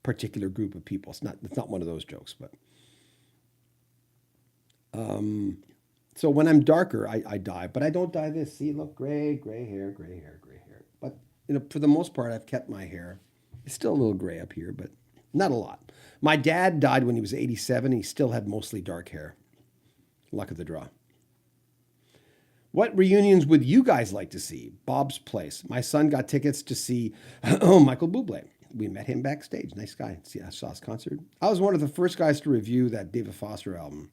particular group of people. It's not one of those jokes, but. So when I'm darker, I dye, but I don't dye this. See, look, gray hair. But, for the most part, I've kept my hair. It's still a little gray up here, but not a lot. My dad died when he was 87. And he still had mostly dark hair. Luck of the draw. What reunions would you guys like to see? Bob's Place. My son got tickets to see Michael Bublé. We met him backstage. Nice guy. See, I saw his concert. I was one of the first guys to review that David Foster album.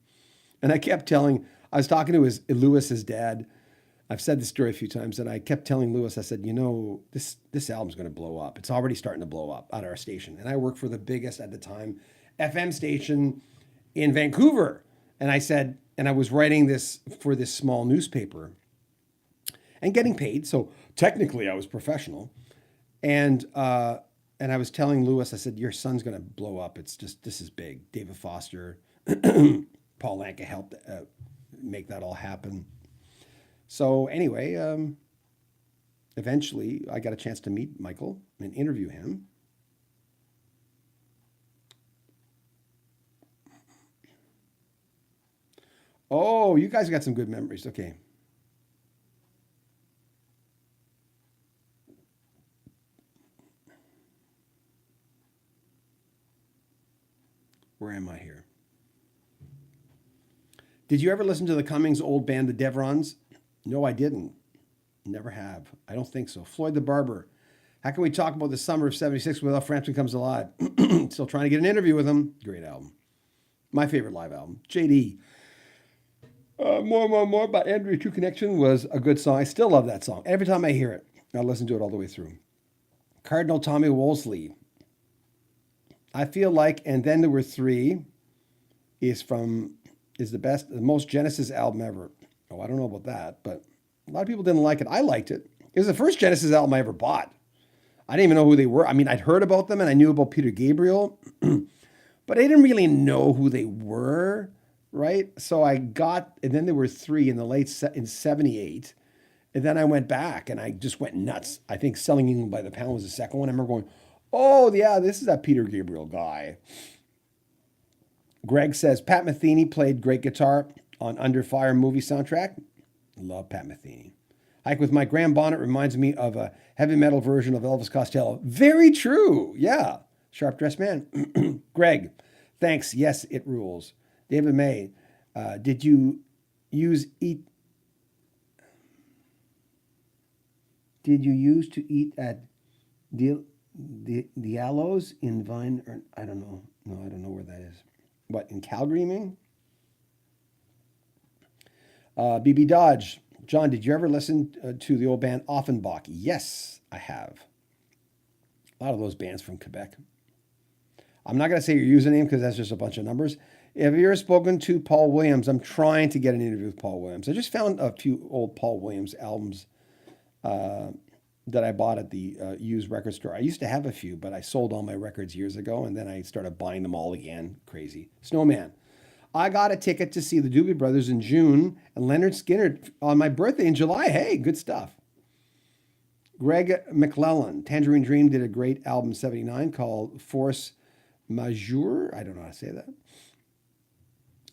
And I was talking to Lewis, his dad. I've said this story a few times, and I kept telling Lewis, I said, this album's going to blow up. It's already starting to blow up at our station. And I worked for the biggest, at the time, FM station in Vancouver. And I said, and I was writing this for this small newspaper and getting paid. So technically I was professional. And I was telling Lewis, I said, your son's going to blow up. It's just, this is big. David Foster, Paul Anka helped make that all happen. So anyway, eventually I got a chance to meet Michael and interview him. Oh, you guys got some good memories. Okay. Where am I here? Did you ever listen to the Cummings old band, the Devrons? No, I didn't. Never have. I don't think so. Floyd the Barber. How can we talk about the summer of '76 without Frampton Comes Alive? Still trying to get an interview with him. Great album. My favorite live album. JD. More by Andrew True Connection was a good song. I still love that song. Every time I hear it, I listen to it all the way through. Cardinal Tommy Wolseley. I feel like, and then there were three, is the best, the most Genesis album ever. Oh, I don't know about that, but a lot of people didn't like it. I liked it. It was the first Genesis album I ever bought. I didn't even know who they were. I mean, I'd heard about them and I knew about Peter Gabriel, but I didn't really know who they were, right? So and then there were three in '78. And then I went back and I just went nuts. I think Selling England by the Pound was the second one. I remember going, oh, yeah, this is that Peter Gabriel guy. Greg says, Pat Metheny played great guitar on Under Fire movie soundtrack. Love Pat Metheny. Hike with My Graham Bonnet reminds me of a heavy metal version of Elvis Costello. Very true. Yeah. Sharp Dressed Man. Greg, thanks. Yes, it rules. David May, did you use to eat at Diallo's in Vine? Or, I don't know. No, I don't know where that is. What, in Calgary, you mean? BB Dodge. John, did you ever listen to the old band Offenbach? Yes, I have. A lot of those bands from Quebec. I'm not going to say your username because that's just a bunch of numbers. Have you ever spoken to Paul Williams? I'm trying to get an interview with Paul Williams. I just found a few old Paul Williams albums that I bought at the used record store. I used to have a few, but I sold all my records years ago, and then I started buying them all again. Crazy. Snowman. I got a ticket to see the Doobie Brothers in June and Leonard Skinner on my birthday in July. Hey, good stuff. Greg McClellan. Tangerine Dream did a great album, '79, called Force Majeure. I don't know how to say that.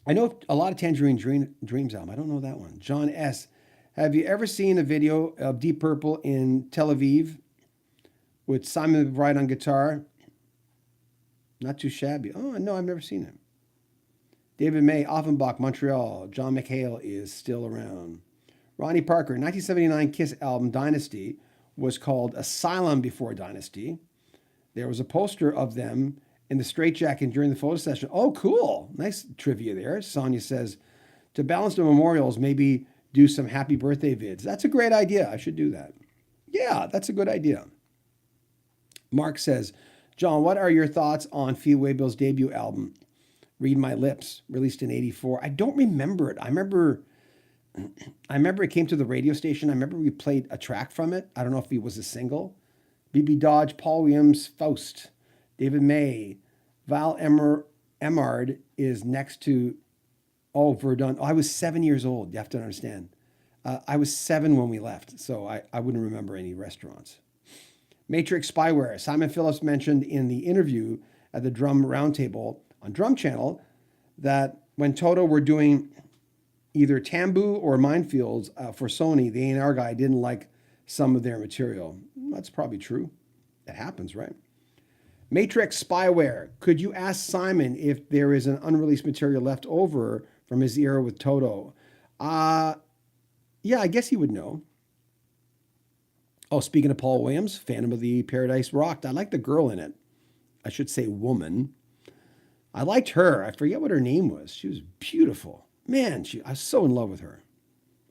I know a lot of Tangerine Dreams album. I don't know that one. John S. Have you ever seen a video of Deep Purple in Tel Aviv with Simon McBride on guitar? Not too shabby. Oh, no, I've never seen him. David May, Offenbach, Montreal. John McHale is still around. Ronnie Parker, 1979 Kiss album Dynasty was called Asylum before Dynasty. There was a poster of them in the straitjacket during the photo session. Oh, cool. Nice trivia there. Sonia says, to balance the memorials, maybe do some happy birthday vids. That's a great idea. I should do that. Yeah, that's a good idea. Mark says, John, what are your thoughts on Fee Waybill's debut album, Read My Lips, released in '84? I don't remember it. I remember it came to the radio station. I remember we played a track from it. I don't know if it was a single. BB Dodge, Paul Williams, Faust, David May, Val Emard is next to, Verdun. Oh, I was 7 years old. You have to understand. I was 7 when we left, so I wouldn't remember any restaurants. Matrix Spyware. Simon Phillips mentioned in the interview at the Drum Roundtable on Drum Channel that when Toto were doing either Tambu or Minefields for Sony, the A&R guy didn't like some of their material. That's probably true. It happens, right? Matrix Spyware. Could you ask Simon if there is an unreleased material left over from his era with Toto? Yeah, I guess he would know. Oh, speaking of Paul Williams, Phantom of the Paradise Rocked. I like the girl in it. I should say woman. I liked her. I forget what her name was. She was beautiful. Man, I was so in love with her.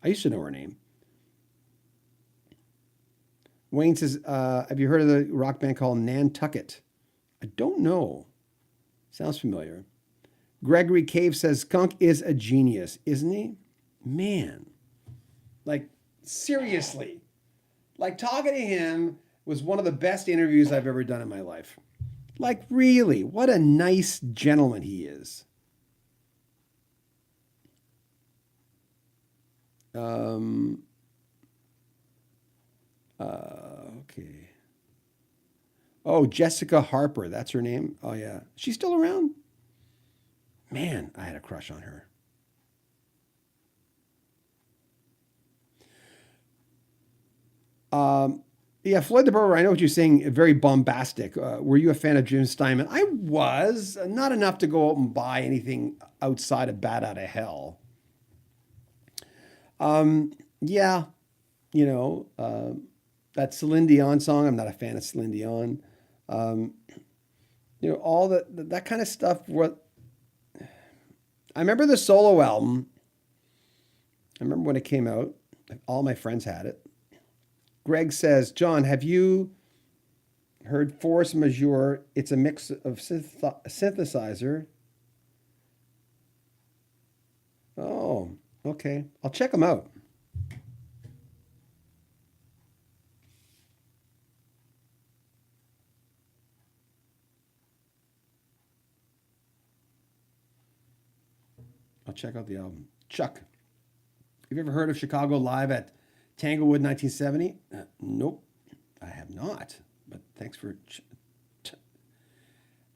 I used to know her name. Wayne says, have you heard of the rock band called Nantucket? I don't know. Sounds familiar. Gregory Cave says, Skunk is a genius, isn't he? Man. Like, seriously. Like, talking to him was one of the best interviews I've ever done in my life. Like, really, what a nice gentleman he is. Um, okay. Oh, Jessica Harper, that's her name. Oh yeah, she's still around. Man, I had a crush on her. Um, yeah, Floyd the Barber. I know what you're saying. Very bombastic. Were you a fan of Jim Steinman? I was not enough to go out and buy anything outside of Bat Out of Hell. Yeah, you know that Celine Dion song. I'm not a fan of Celine Dion. Um, all that kind of stuff. What I remember the solo album. I remember when it came out. All my friends had it. Greg says, John, have you heard Force Majeure? It's a mix of synthesizer. Oh, okay. I'll check them out. I'll check out the album. Chuck, have you ever heard of Chicago Live at Tanglewood 1970? Nope, I have not. But thanks for.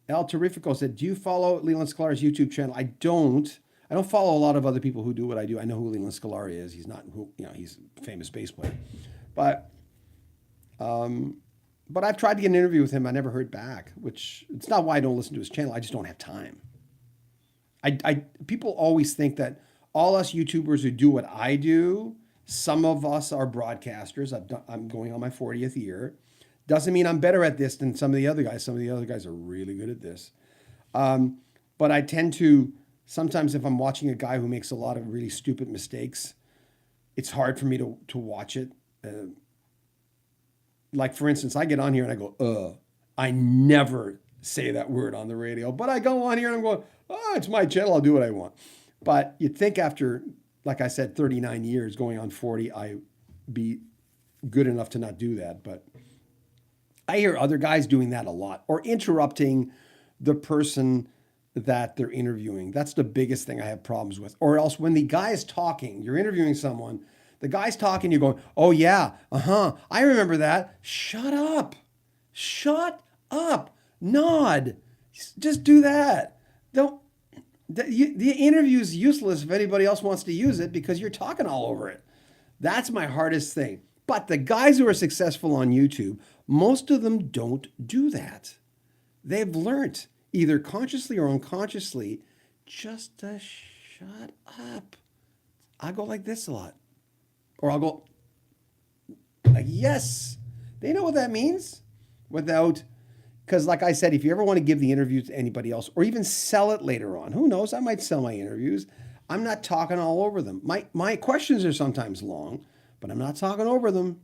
El Terrifico said, "Do you follow Leland Sklar's YouTube channel?" I don't. I don't follow a lot of other people who do what I do. I know who Leland Sklar is. He's not who he's a famous bass player, but um, but I've tried to get an interview with him. I never heard back. Which it's not why I don't listen to his channel. I just don't have time. People always think that all us YouTubers who do what I do, some of us are broadcasters. I'm going on my 40th year. Doesn't mean I'm better at this than some of the other guys. Some of the other guys are really good at this. But I tend to, sometimes if I'm watching a guy who makes a lot of really stupid mistakes, it's hard for me to watch it. Like, for instance, I get on here and I go, I never say that word on the radio. But I go on here and I'm going, oh, it's my channel. I'll do what I want. But you'd think after, like I said, 39 years, going on 40, I be good enough to not do that. But I hear other guys doing that a lot, or interrupting the person that they're interviewing. That's the biggest thing I have problems with. Or else when the guy is talking, you're interviewing someone, the guy's talking, you're going, oh yeah, I remember that. Shut up. Shut up. Nod. Just do that. Don't. The interview is useless if anybody else wants to use it because you're talking all over it. That's my hardest thing. But the guys who are successful on YouTube, most of them don't do that. They've learned, either consciously or unconsciously, just to shut up. I go like this a lot. Or I'll go like, yes. They know what that means without, because like I said, if you ever want to give the interview to anybody else or even sell it later on, who knows? I might sell my interviews. I'm not talking all over them. My questions are sometimes long, but I'm not talking over them.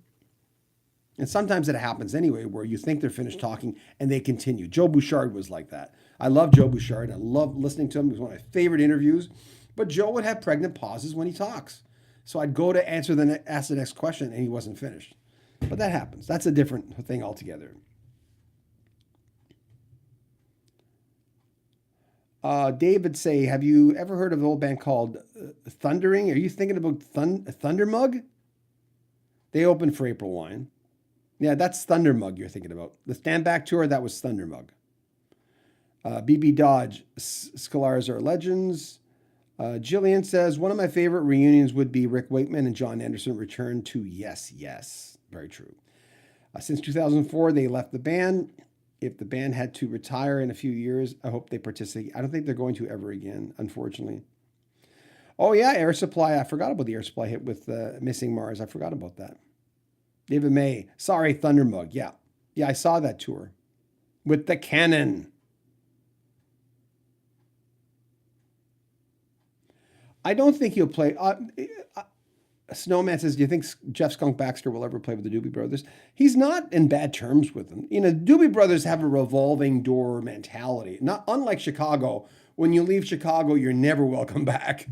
And sometimes it happens anyway, where you think they're finished talking and they continue. Joe Bouchard was like that. I love Joe Bouchard. I love listening to him. He was one of my favorite interviews. But Joe would have pregnant pauses when he talks. So I'd go to ask the next question and he wasn't finished. But that happens. That's a different thing altogether. David say, have you ever heard of an old band called Thundering? Are you thinking about Thundermug? They opened for April Wine. Yeah, that's Thundermug you're thinking about. The Stand Back tour, that was Thundermug. BB Dodge, Scholars are legends. Jillian says, one of my favorite reunions would be Rick Wakeman and John Anderson return to Yes, Yes. Very true. Since 2004, they left the band. If the band had to retire in a few years, I hope they participate. I don't think they're going to ever again, unfortunately. Oh, yeah, Air Supply. I forgot about the Air Supply hit with Missing Mars. I forgot about that. David May. Sorry, Thundermug. Yeah. Yeah, I saw that tour with the Cannon. I don't think he'll play. Snowman says, do you think Jeff Skunk Baxter will ever play with the Doobie Brothers? He's not in bad terms with them. Doobie Brothers have a revolving door mentality. Not unlike Chicago. When you leave Chicago, you're never welcome back.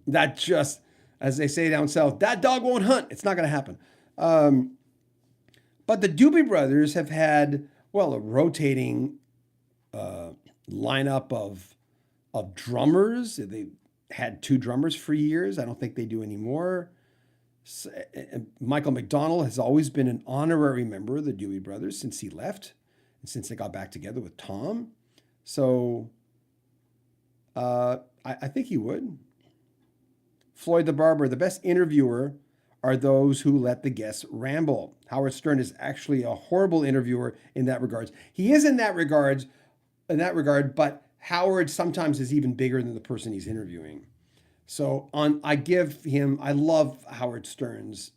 That just, as they say down south, that dog won't hunt. It's not going to happen. But the Doobie Brothers have had, well, a rotating uh, lineup of drummers. They had two drummers for years. I don't think they do anymore. Michael McDonald has always been an honorary member of the Dewey Brothers since he left and since they got back together with Tom. So I think he would. Floyd the Barber, the best interviewer are those who let the guests ramble. Howard Stern is actually a horrible interviewer in that regards. He is in that regard, but Howard sometimes is even bigger than the person he's interviewing. So I love Howard Stern's.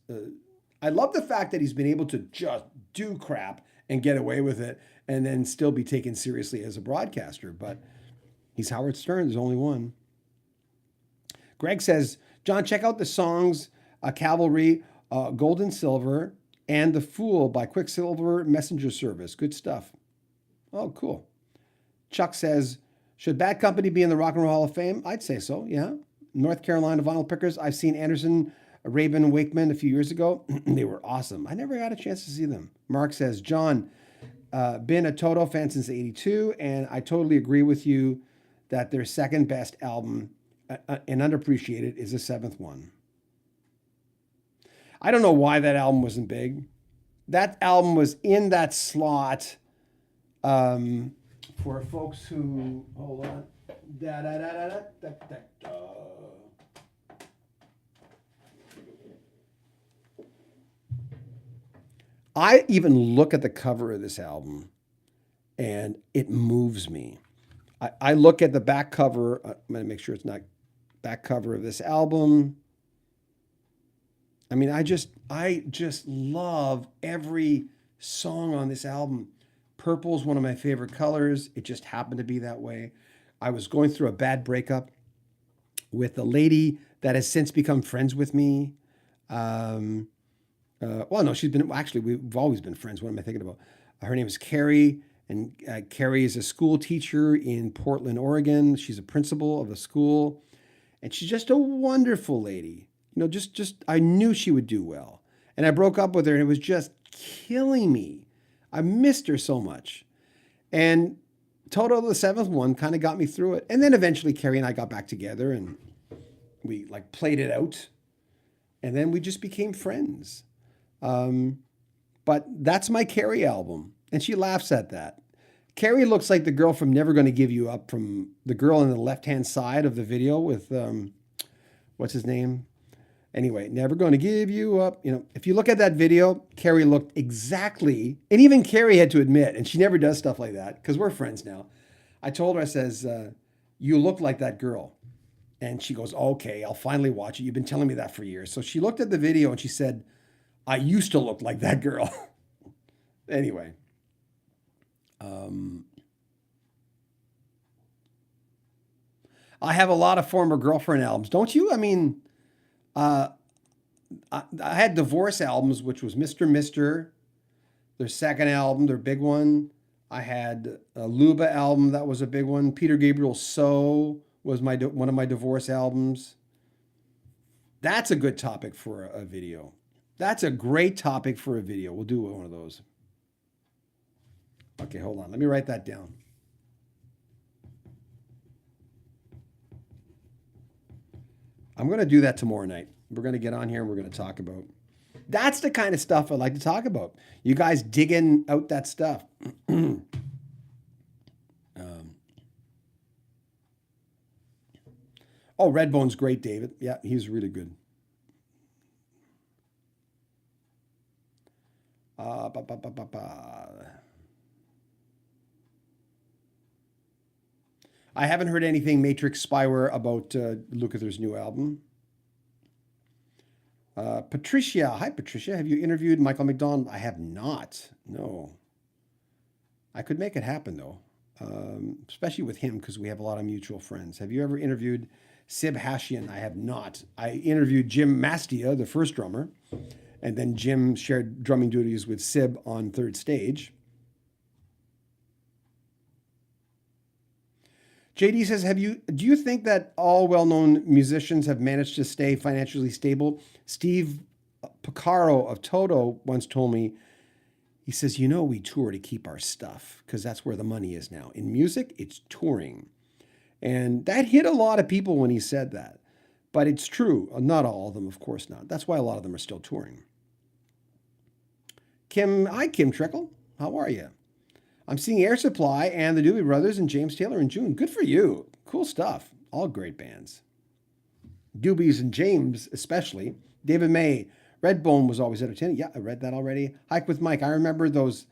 I love the fact that he's been able to just do crap and get away with it and then still be taken seriously as a broadcaster. But he's Howard Stern. There's only one. Greg says, John, check out the songs Cavalry, Gold and Silver, and The Fool by Quicksilver Messenger Service. Good stuff. Oh, cool. Chuck says, should Bad Company be in the Rock and Roll Hall of Fame? I'd say so, yeah. North Carolina vinyl pickers. I've seen Anderson, Rabin, and Wakeman a few years ago. They were awesome. I never got a chance to see them. Mark says, John, been a Toto fan since '82, and I totally agree with you that their second best album and underappreciated is the seventh one. I don't know why that album wasn't big. That album was in that slot for folks who, hold on. Da, da, da, da, da, da, da. I even look at the cover of this album and it moves me. I look at the back cover. I'm going to make sure it's not back cover of this album. I mean, I just love every song on this album. Purple's one of my favorite colors. It just happened to be that way. I was going through a bad breakup with a lady that has since become friends with me. Well, no, we've always been friends. What am I thinking about? Her name is Carrie, and Carrie is a school teacher in Portland, Oregon. She's a principal of a school, and she's just a wonderful lady. You know, just I knew she would do well. And I broke up with her, and it was just killing me. I missed her so much. And Toto, the seventh one, kind of got me through it. And then eventually Carrie and I got back together, and we like played it out. And then we just became friends. But that's my Carrie album. And she laughs at that. Carrie looks like the girl from Never Gonna Give You Up, from the girl on the left-hand side of the video with, what's his name? Anyway, Never Gonna Give You Up. You know, if you look at that video, Carrie looked exactly, and even Carrie had to admit, and she never does stuff like that because we're friends now. I told her, I says, you look like that girl. And she goes, okay, I'll finally watch it. You've been telling me that for years. So she looked at the video and she said, I used to look like that girl. Anyway. I have a lot of former girlfriend albums. Don't you? I mean, I had divorce albums, which was Mr. Mister, their second album, their big one. I had a Luba album, that was a big one. Peter Gabriel's So was one of my divorce albums. That's a good topic for a video. That's a great topic for a video. We'll do one of those. Okay, hold on. Let me write that down. I'm going to do that tomorrow night. We're going to get on here and we're going to talk about. That's the kind of stuff I like to talk about. You guys digging out that stuff. Oh, Redbone's great, David. Yeah, he's really good. Ba, ba, ba, ba, ba. I haven't heard anything Matrix Spyware about Lukather's new album. Patricia. Hi, Patricia. Have you interviewed Michael McDonald? I have not. No. I could make it happen, though, especially with him because we have a lot of mutual friends. Have you ever interviewed Sib Hashian? I have not. I interviewed Jim Mastia, the first drummer, and then Jim shared drumming duties with Sib on Third Stage. JD says, do you think that all well-known musicians have managed to stay financially stable? Steve Picaro of Toto once told me He says, you know, we tour to keep our stuff because that's where the money is now. In music, it's touring. And that hit a lot of people when he said that. But it's true. Not all of them, of course not. That's why a lot of them are still touring. Hi, Kim Trickle. How are you? I'm seeing Air Supply and the Doobie Brothers and James Taylor in June. Good for you. Cool stuff. All great bands. Doobies and James, especially. David May. Redbone was always entertaining. Yeah, I read that already. Hike with Mike. I remember those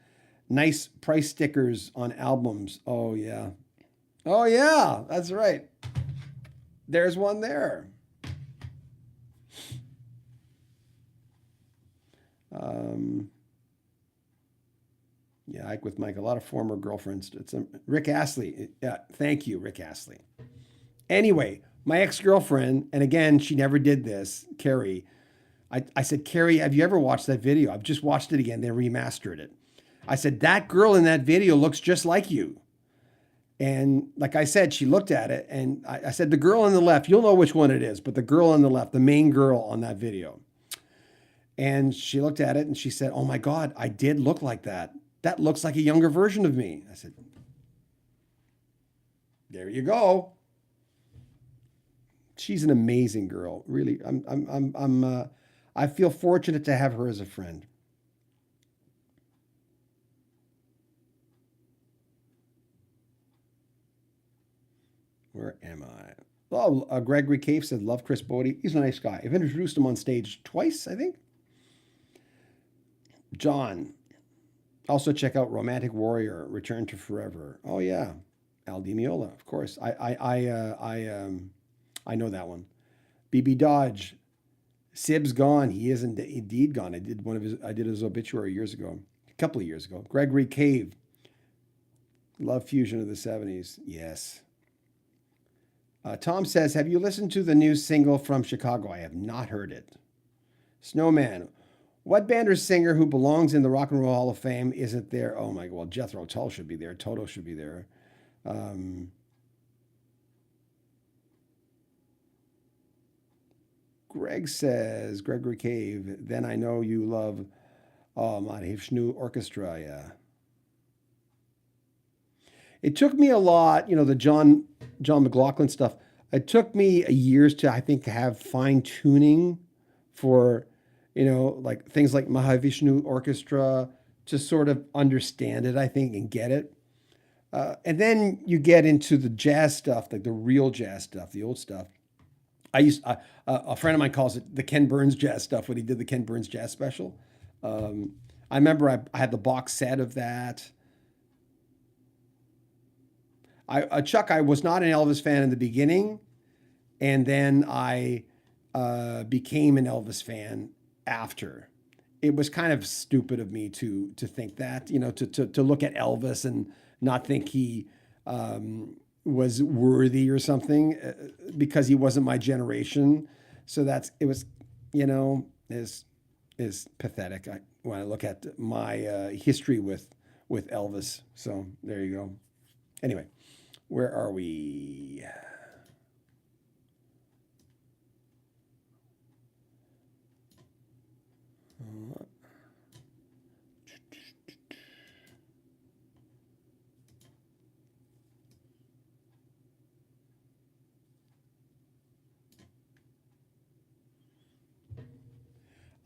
nice price stickers on albums. Oh, yeah. Oh, yeah. That's right. There's one there. Yeah, Hike with Mike. A lot of former girlfriends. It's Rick Astley. Yeah, thank you, Rick Astley. Anyway, my ex-girlfriend, and again, she never did this, Carrie. I said, Carrie, have you ever watched that video? I've just watched it again. They remastered it. I said, that girl in that video looks just like you. And like I said, she looked at it and I said, the girl on the left, you'll know which one it is, but the girl on the left, the main girl on that video. And she looked at it and she said, oh my God, I did look like that. That looks like a younger version of me. I said, there you go. She's an amazing girl. Really, I feel fortunate to have her as a friend. Where am I? Oh, Gregory Cave said, love Chris Bodie. He's a nice guy. I've introduced him on stage twice, I think. John. Also check out Romantic Warrior, Return to Forever. Oh, yeah. Al Di Meola, of course. I know that one. BB Dodge. Sib's gone. He is indeed gone. I did his obituary years ago. A couple of years ago. Gregory Cave. Love Fusion of the 70s. Yes. Tom says, have you listened to the new single from Chicago? I have not heard it. Snowman. What band or singer who belongs in the Rock and Roll Hall of Fame isn't there? Oh my God. Well, Jethro Tull should be there. Toto should be there. Greg says, Gregory Cave, then I know you love Mahavishnu Orchestra. Yeah. It took me a lot, the John McLaughlin stuff. It took me years to, I think, have fine tuning for, like things like Mahavishnu Orchestra to sort of understand it, I think, and get it. And then you get into the jazz stuff, like the real jazz stuff, the old stuff. A friend of mine calls it the Ken Burns jazz stuff when he did the Ken Burns jazz special. I remember I had the box set of that. Chuck, I was not an Elvis fan in the beginning, and then I became an Elvis fan after. It was kind of stupid of me to think that, to look at Elvis and not think he was worthy or something because he wasn't my generation. So it was pathetic when I look at my history with Elvis. So there you go. Anyway. Where are we?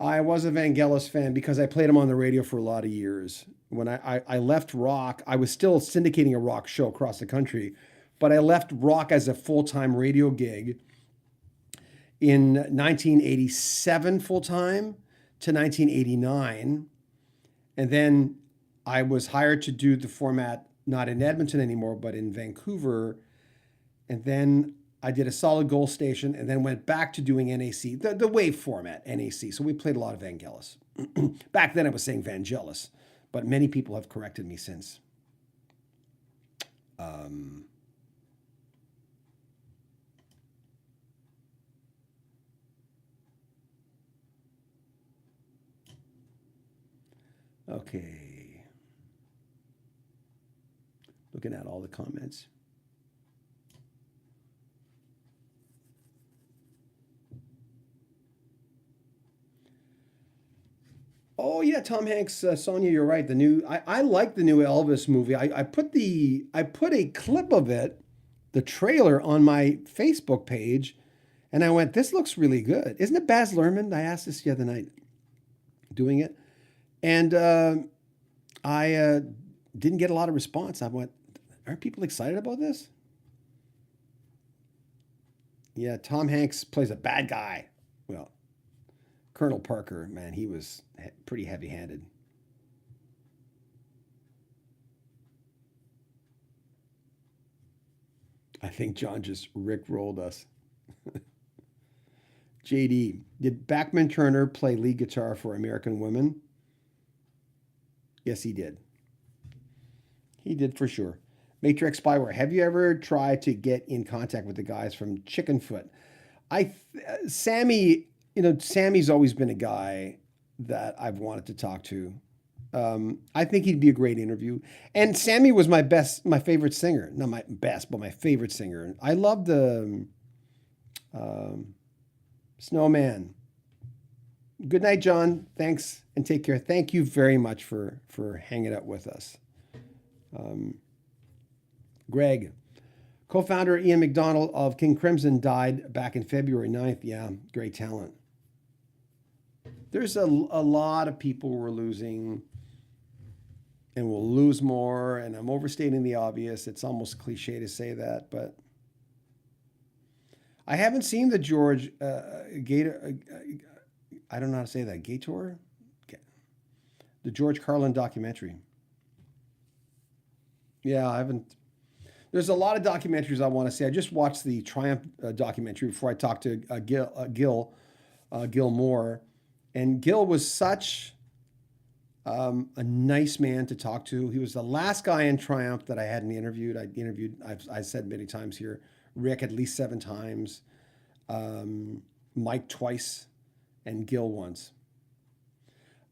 I was a Vangelis fan because I played him on the radio for a lot of years. When I left rock, I was still syndicating a rock show across the country, but I left rock as a full-time radio gig in 1987 full-time to 1989. And then I was hired to do the format not in Edmonton anymore, but in Vancouver. And then I did a solid gold station and then went back to doing NAC, the wave format, NAC. So we played a lot of Vangelis. Back then I was saying Vangelis, but many people have corrected me since. Okay. Looking at all the comments. Oh yeah, Tom Hanks, Sonia, you're right. I like the new Elvis movie. I put a clip of it, the trailer, on my Facebook page, and I went, "This looks really good." Isn't it Baz Luhrmann? I asked this the other night doing it, and I didn't get a lot of response. I went, "Are people excited about this?" Yeah, Tom Hanks plays a bad guy. Well, Colonel Parker, man, he was pretty heavy-handed. I think John just Rick rolled us. JD, did Bachman Turner play lead guitar for American Women? Yes, he did. He did for sure. Matrix Spyware, have you ever tried to get in contact with the guys from Chickenfoot? Sammy, Sammy's always been a guy that I've wanted to talk to. I think he'd be a great interview. And Sammy was my favorite singer. Not my best, but my favorite singer. I loved the Snowman. Good night, John. Thanks and take care. Thank you very much for hanging out with us. Um, Greg, co-founder Ian McDonald of King Crimson died back in February 9th. Yeah, great talent. There's a lot of people we're losing and we'll lose more. And I'm overstating the obvious. It's almost cliche to say that, but I haven't seen the George Gator. I don't know how to say that. Gator? The George Carlin documentary. Yeah, I haven't. There's a lot of documentaries I want to see. I just watched the Triumph documentary before I talked to Gil Moore. And Gil was such a nice man to talk to. He was the last guy in Triumph that I hadn't interviewed. I said many times here, Rick at least 7 times, Mike twice, and Gil once.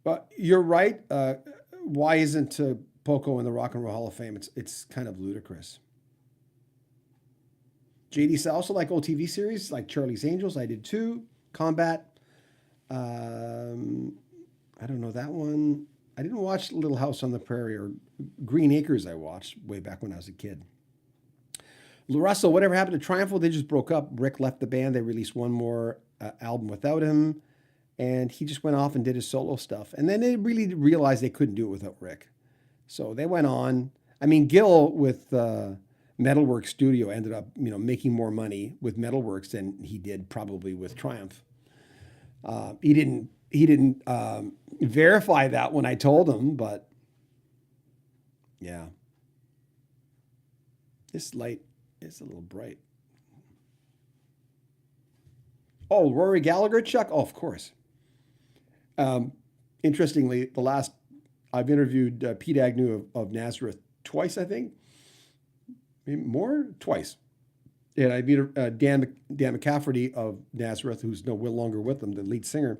But you're right. Why isn't Poco in the Rock and Roll Hall of Fame? It's kind of ludicrous. JD said, I also like old TV series like Charlie's Angels. I did too. Combat. I don't know that one. I didn't watch Little House on the Prairie or Green Acres. I watched way back when I was a kid. Russell, whatever happened to Triumph? Well, they just broke up. Rick left the band. They released one more album without him, and he just went off and did his solo stuff. And then they really realized they couldn't do it without Rick, so they went on. I mean, Gil with Metalworks Studio ended up, making more money with Metalworks than he did probably with Triumph. He didn't verify that when I told him, but yeah, this light is a little bright. Oh, Rory Gallagher, Chuck. Oh, of course. Interestingly, I've interviewed Pete Agnew of Nazareth twice, I think. Maybe more? Twice. And I meet Dan McCafferty of Nazareth, who's no longer with them, the lead singer.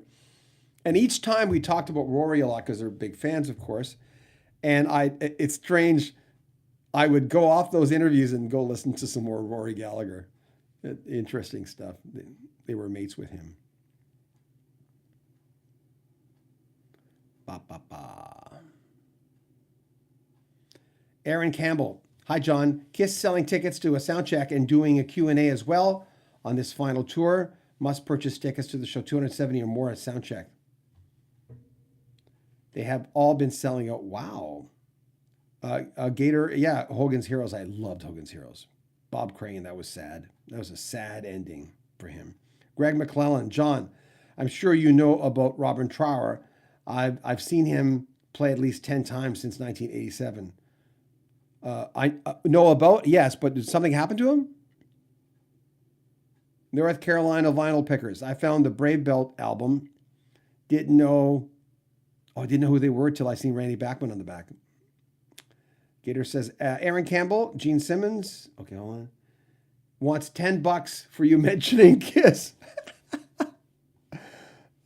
And each time we talked about Rory a lot because they're big fans, of course. And it's strange. I would go off those interviews and go listen to some more Rory Gallagher. Interesting stuff. They were mates with him. Ba, ba, ba. Aaron Campbell. Hi, John. Kiss selling tickets to a sound check and doing a Q&A as well on this final tour. Must purchase tickets to the show, 270 or more at sound check. They have all been selling out. Wow. Gator, yeah, Hogan's Heroes. I loved Hogan's Heroes. Bob Crane, that was sad. That was a sad ending for him. Greg McClellan. John, I'm sure you know about Robin Trower. I've seen him play at least 10 times since 1987. I know about, yes, but did something happen to him? North Carolina Vinyl Pickers. I found the Brave Belt album. Didn't know who they were till I seen Randy Bachman on the back. Gator says, Aaron Campbell, Gene Simmons. Okay, hold on. Wants $10 for you mentioning Kiss.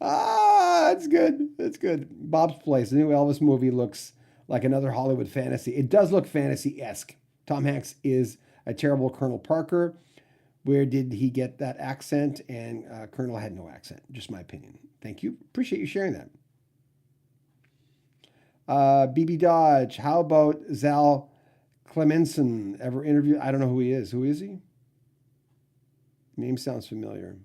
That's good. That's good. Bob's Place, the new Elvis movie, looks like another Hollywood fantasy. It does look fantasy-esque. Tom Hanks is a terrible Colonel Parker. Where did he get that accent? And Colonel had no accent. Just my opinion. Thank you. Appreciate you sharing that. BB Dodge. How about Zal Clemenson? Ever interviewed? I don't know who he is. Who is he? Name sounds familiar.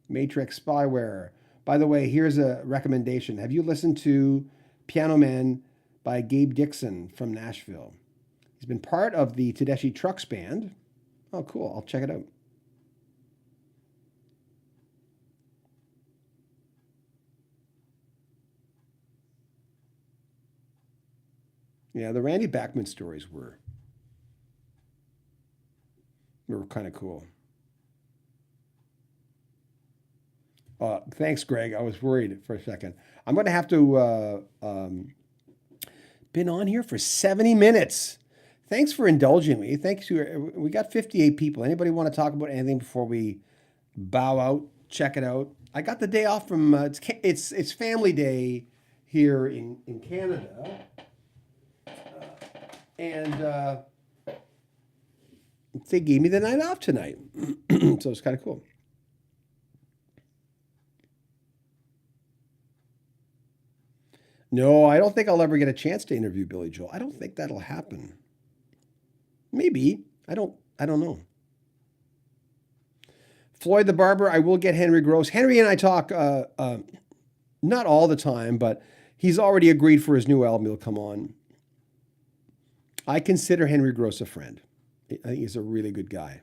Matrix Spyware. By the way, here's a recommendation. Have you listened to Piano Man by Gabe Dixon from Nashville? He's been part of the Tedeschi Trucks Band. Oh, cool. I'll check it out. Yeah, the Randy Bachman stories were kind of cool. Thanks, Greg. I was worried for a second. I'm going to have to been on here for 70 minutes. Thanks for indulging me. Thanks to we got 58 people. Anybody want to talk about anything before we bow out? Check it out. I got the day off from it's Family Day here in Canada, and they gave me the night off tonight, so it's kind of cool. No, I don't think I'll ever get a chance to interview Billy Joel. I don't think that'll happen. Maybe. I don't know. Floyd the Barber, I will get Henry Gross. Henry and I talk not all the time, but he's already agreed for his new album. He'll come on. I consider Henry Gross a friend. I think he's a really good guy.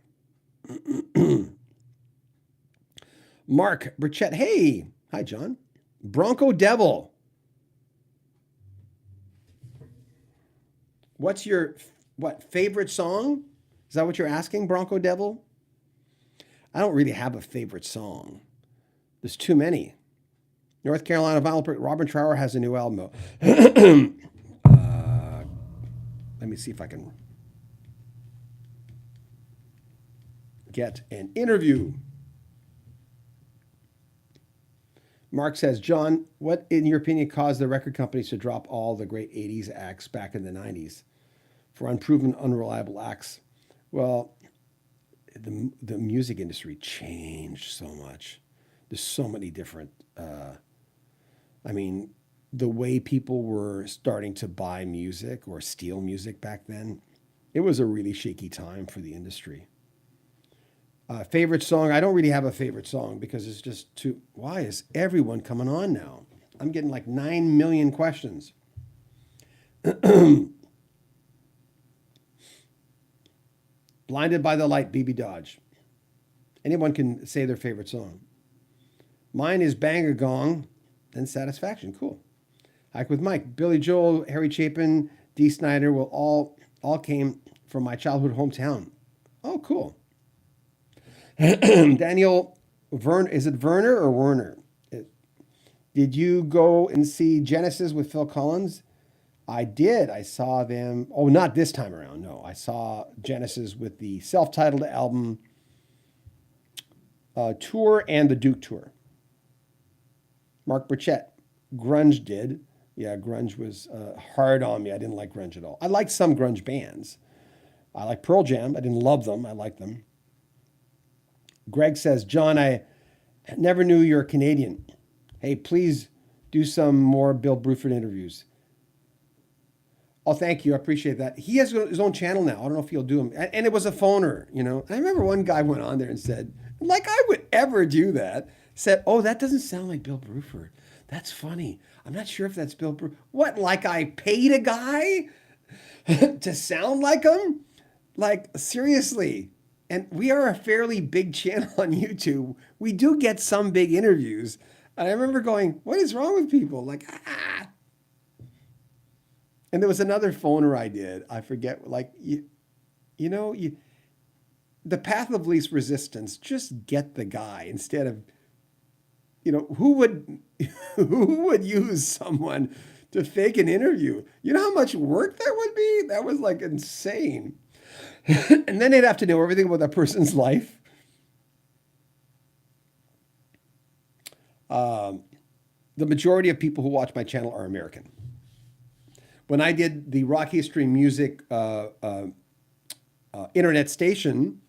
Mark Burchett, hey. Hi, John. Bronco Devil. What's your favorite song? Is that what you're asking, Bronco Devil? I don't really have a favorite song. There's too many. North Carolina Vinyl Robin Trower has a new album out. Let me see if I can get an interview. Mark says, John, what, in your opinion, caused the record companies to drop all the great 80s acts back in the 90s for unproven, unreliable acts? Well, the music industry changed so much. There's so many different, I mean, the way people were starting to buy music or steal music back then, it was a really shaky time for the industry. Favorite song? I don't really have a favorite song because it's just too. Why is everyone coming on now? I'm getting like 9 million questions. Blinded by the Light, BB Dodge. Anyone can say their favorite song. Mine is Bang a Gong, then Satisfaction. Cool. Hike with Mike. Billy Joel, Harry Chapin, Dee Snider will all came from my childhood hometown. Oh, cool. Daniel Vern, is it Werner or Werner? Did you go and see Genesis with Phil Collins? I did. I saw them. Oh, not this time around. No, I saw Genesis with the self-titled album tour and the Duke tour. Mark Burchett, grunge did. Yeah, grunge was hard on me. I didn't like grunge at all. I liked some grunge bands. I like Pearl Jam. I didn't love them. I liked them. Greg says, John, I never knew you're Canadian. Hey, please do some more Bill Bruford interviews. Oh, thank you. I appreciate that. He has his own channel now. I don't know if he'll do them. And it was a phoner, you know. I remember one guy went on there and said, like I would ever do that, said, oh, that doesn't sound like Bill Bruford. That's funny. I'm not sure if that's Bill Bruford. What, like I paid a guy to sound like him? Like, seriously. And we are a fairly big channel on YouTube. We do get some big interviews. And I remember going, what is wrong with people? Like, ah. And there was another phoner I did. I forget, like, the path of least resistance, just get the guy instead of, who would use someone to fake an interview? You know how much work that would be? That was like insane. And then they'd have to know everything about that person's life. The majority of people who watch my channel are American. When I did the Rock History Music internet station,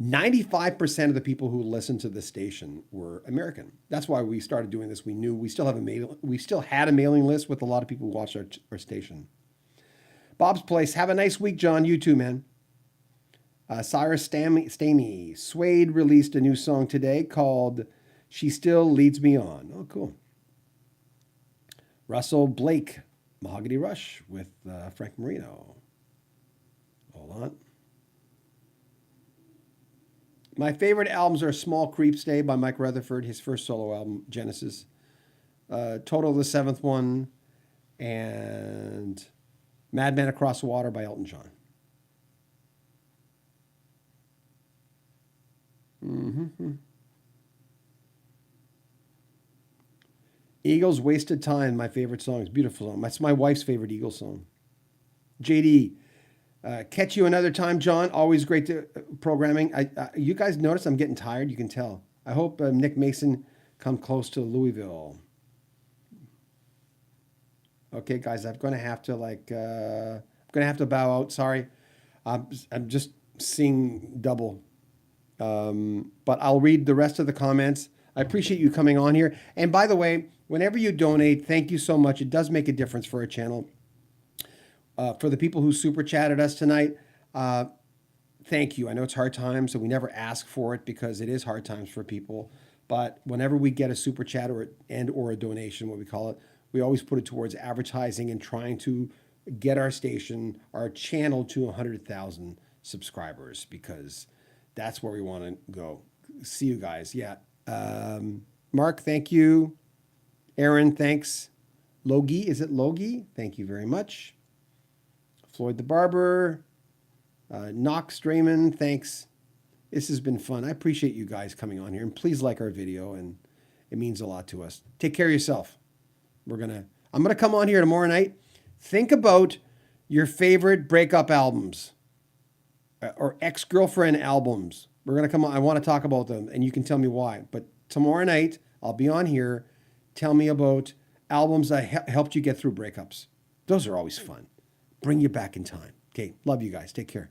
95% of the people who listened to the station were American. That's why we started doing this. We knew we still had a mailing list with a lot of people who watched our station. Bob's Place. Have a nice week, John. You too, man. Cyrus Stamey. Suede released a new song today called She Still Leads Me On. Oh, cool. Russell Blake. Mahogany Rush with Frank Marino. Hold on. My favorite albums are Small Creeps Day by Mike Rutherford, his first solo album, Genesis. Toto, the seventh one. And Madman Across the Water by Elton John. Mm-hmm. Eagles, Wasted Time, my favorite song. It's beautiful song. That's my wife's favorite Eagles song. JD, catch you another time, John. Always great programming. You guys notice I'm getting tired. You can tell. I hope Nick Mason come close to Louisville. Okay, guys, I'm gonna have to bow out. Sorry, I'm just seeing double. But I'll read the rest of the comments. I appreciate you coming on here. And by the way, whenever you donate, thank you so much. It does make a difference for our channel. For the people who super chatted us tonight, thank you. I know it's hard times, so we never ask for it because it is hard times for people. But whenever we get a super chat or a donation, what we call it, we always put it towards advertising and trying to get our station, our channel to 100,000 subscribers because that's where we want to go. See you guys. Yeah. Mark, thank you. Aaron, thanks. Logie, is it Logie? Thank you very much. Floyd the Barber. Knox Draymond, thanks. This has been fun. I appreciate you guys coming on here. And please like our video, and it means a lot to us. Take care of yourself. I'm gonna come on here tomorrow night. Think about your favorite breakup albums or ex-girlfriend albums. We're gonna come on. I want to talk about them, and you can tell me why. But tomorrow night, I'll be on here. Tell me about albums that helped you get through breakups. Those are always fun. Bring you back in time. Okay, love you guys. Take care.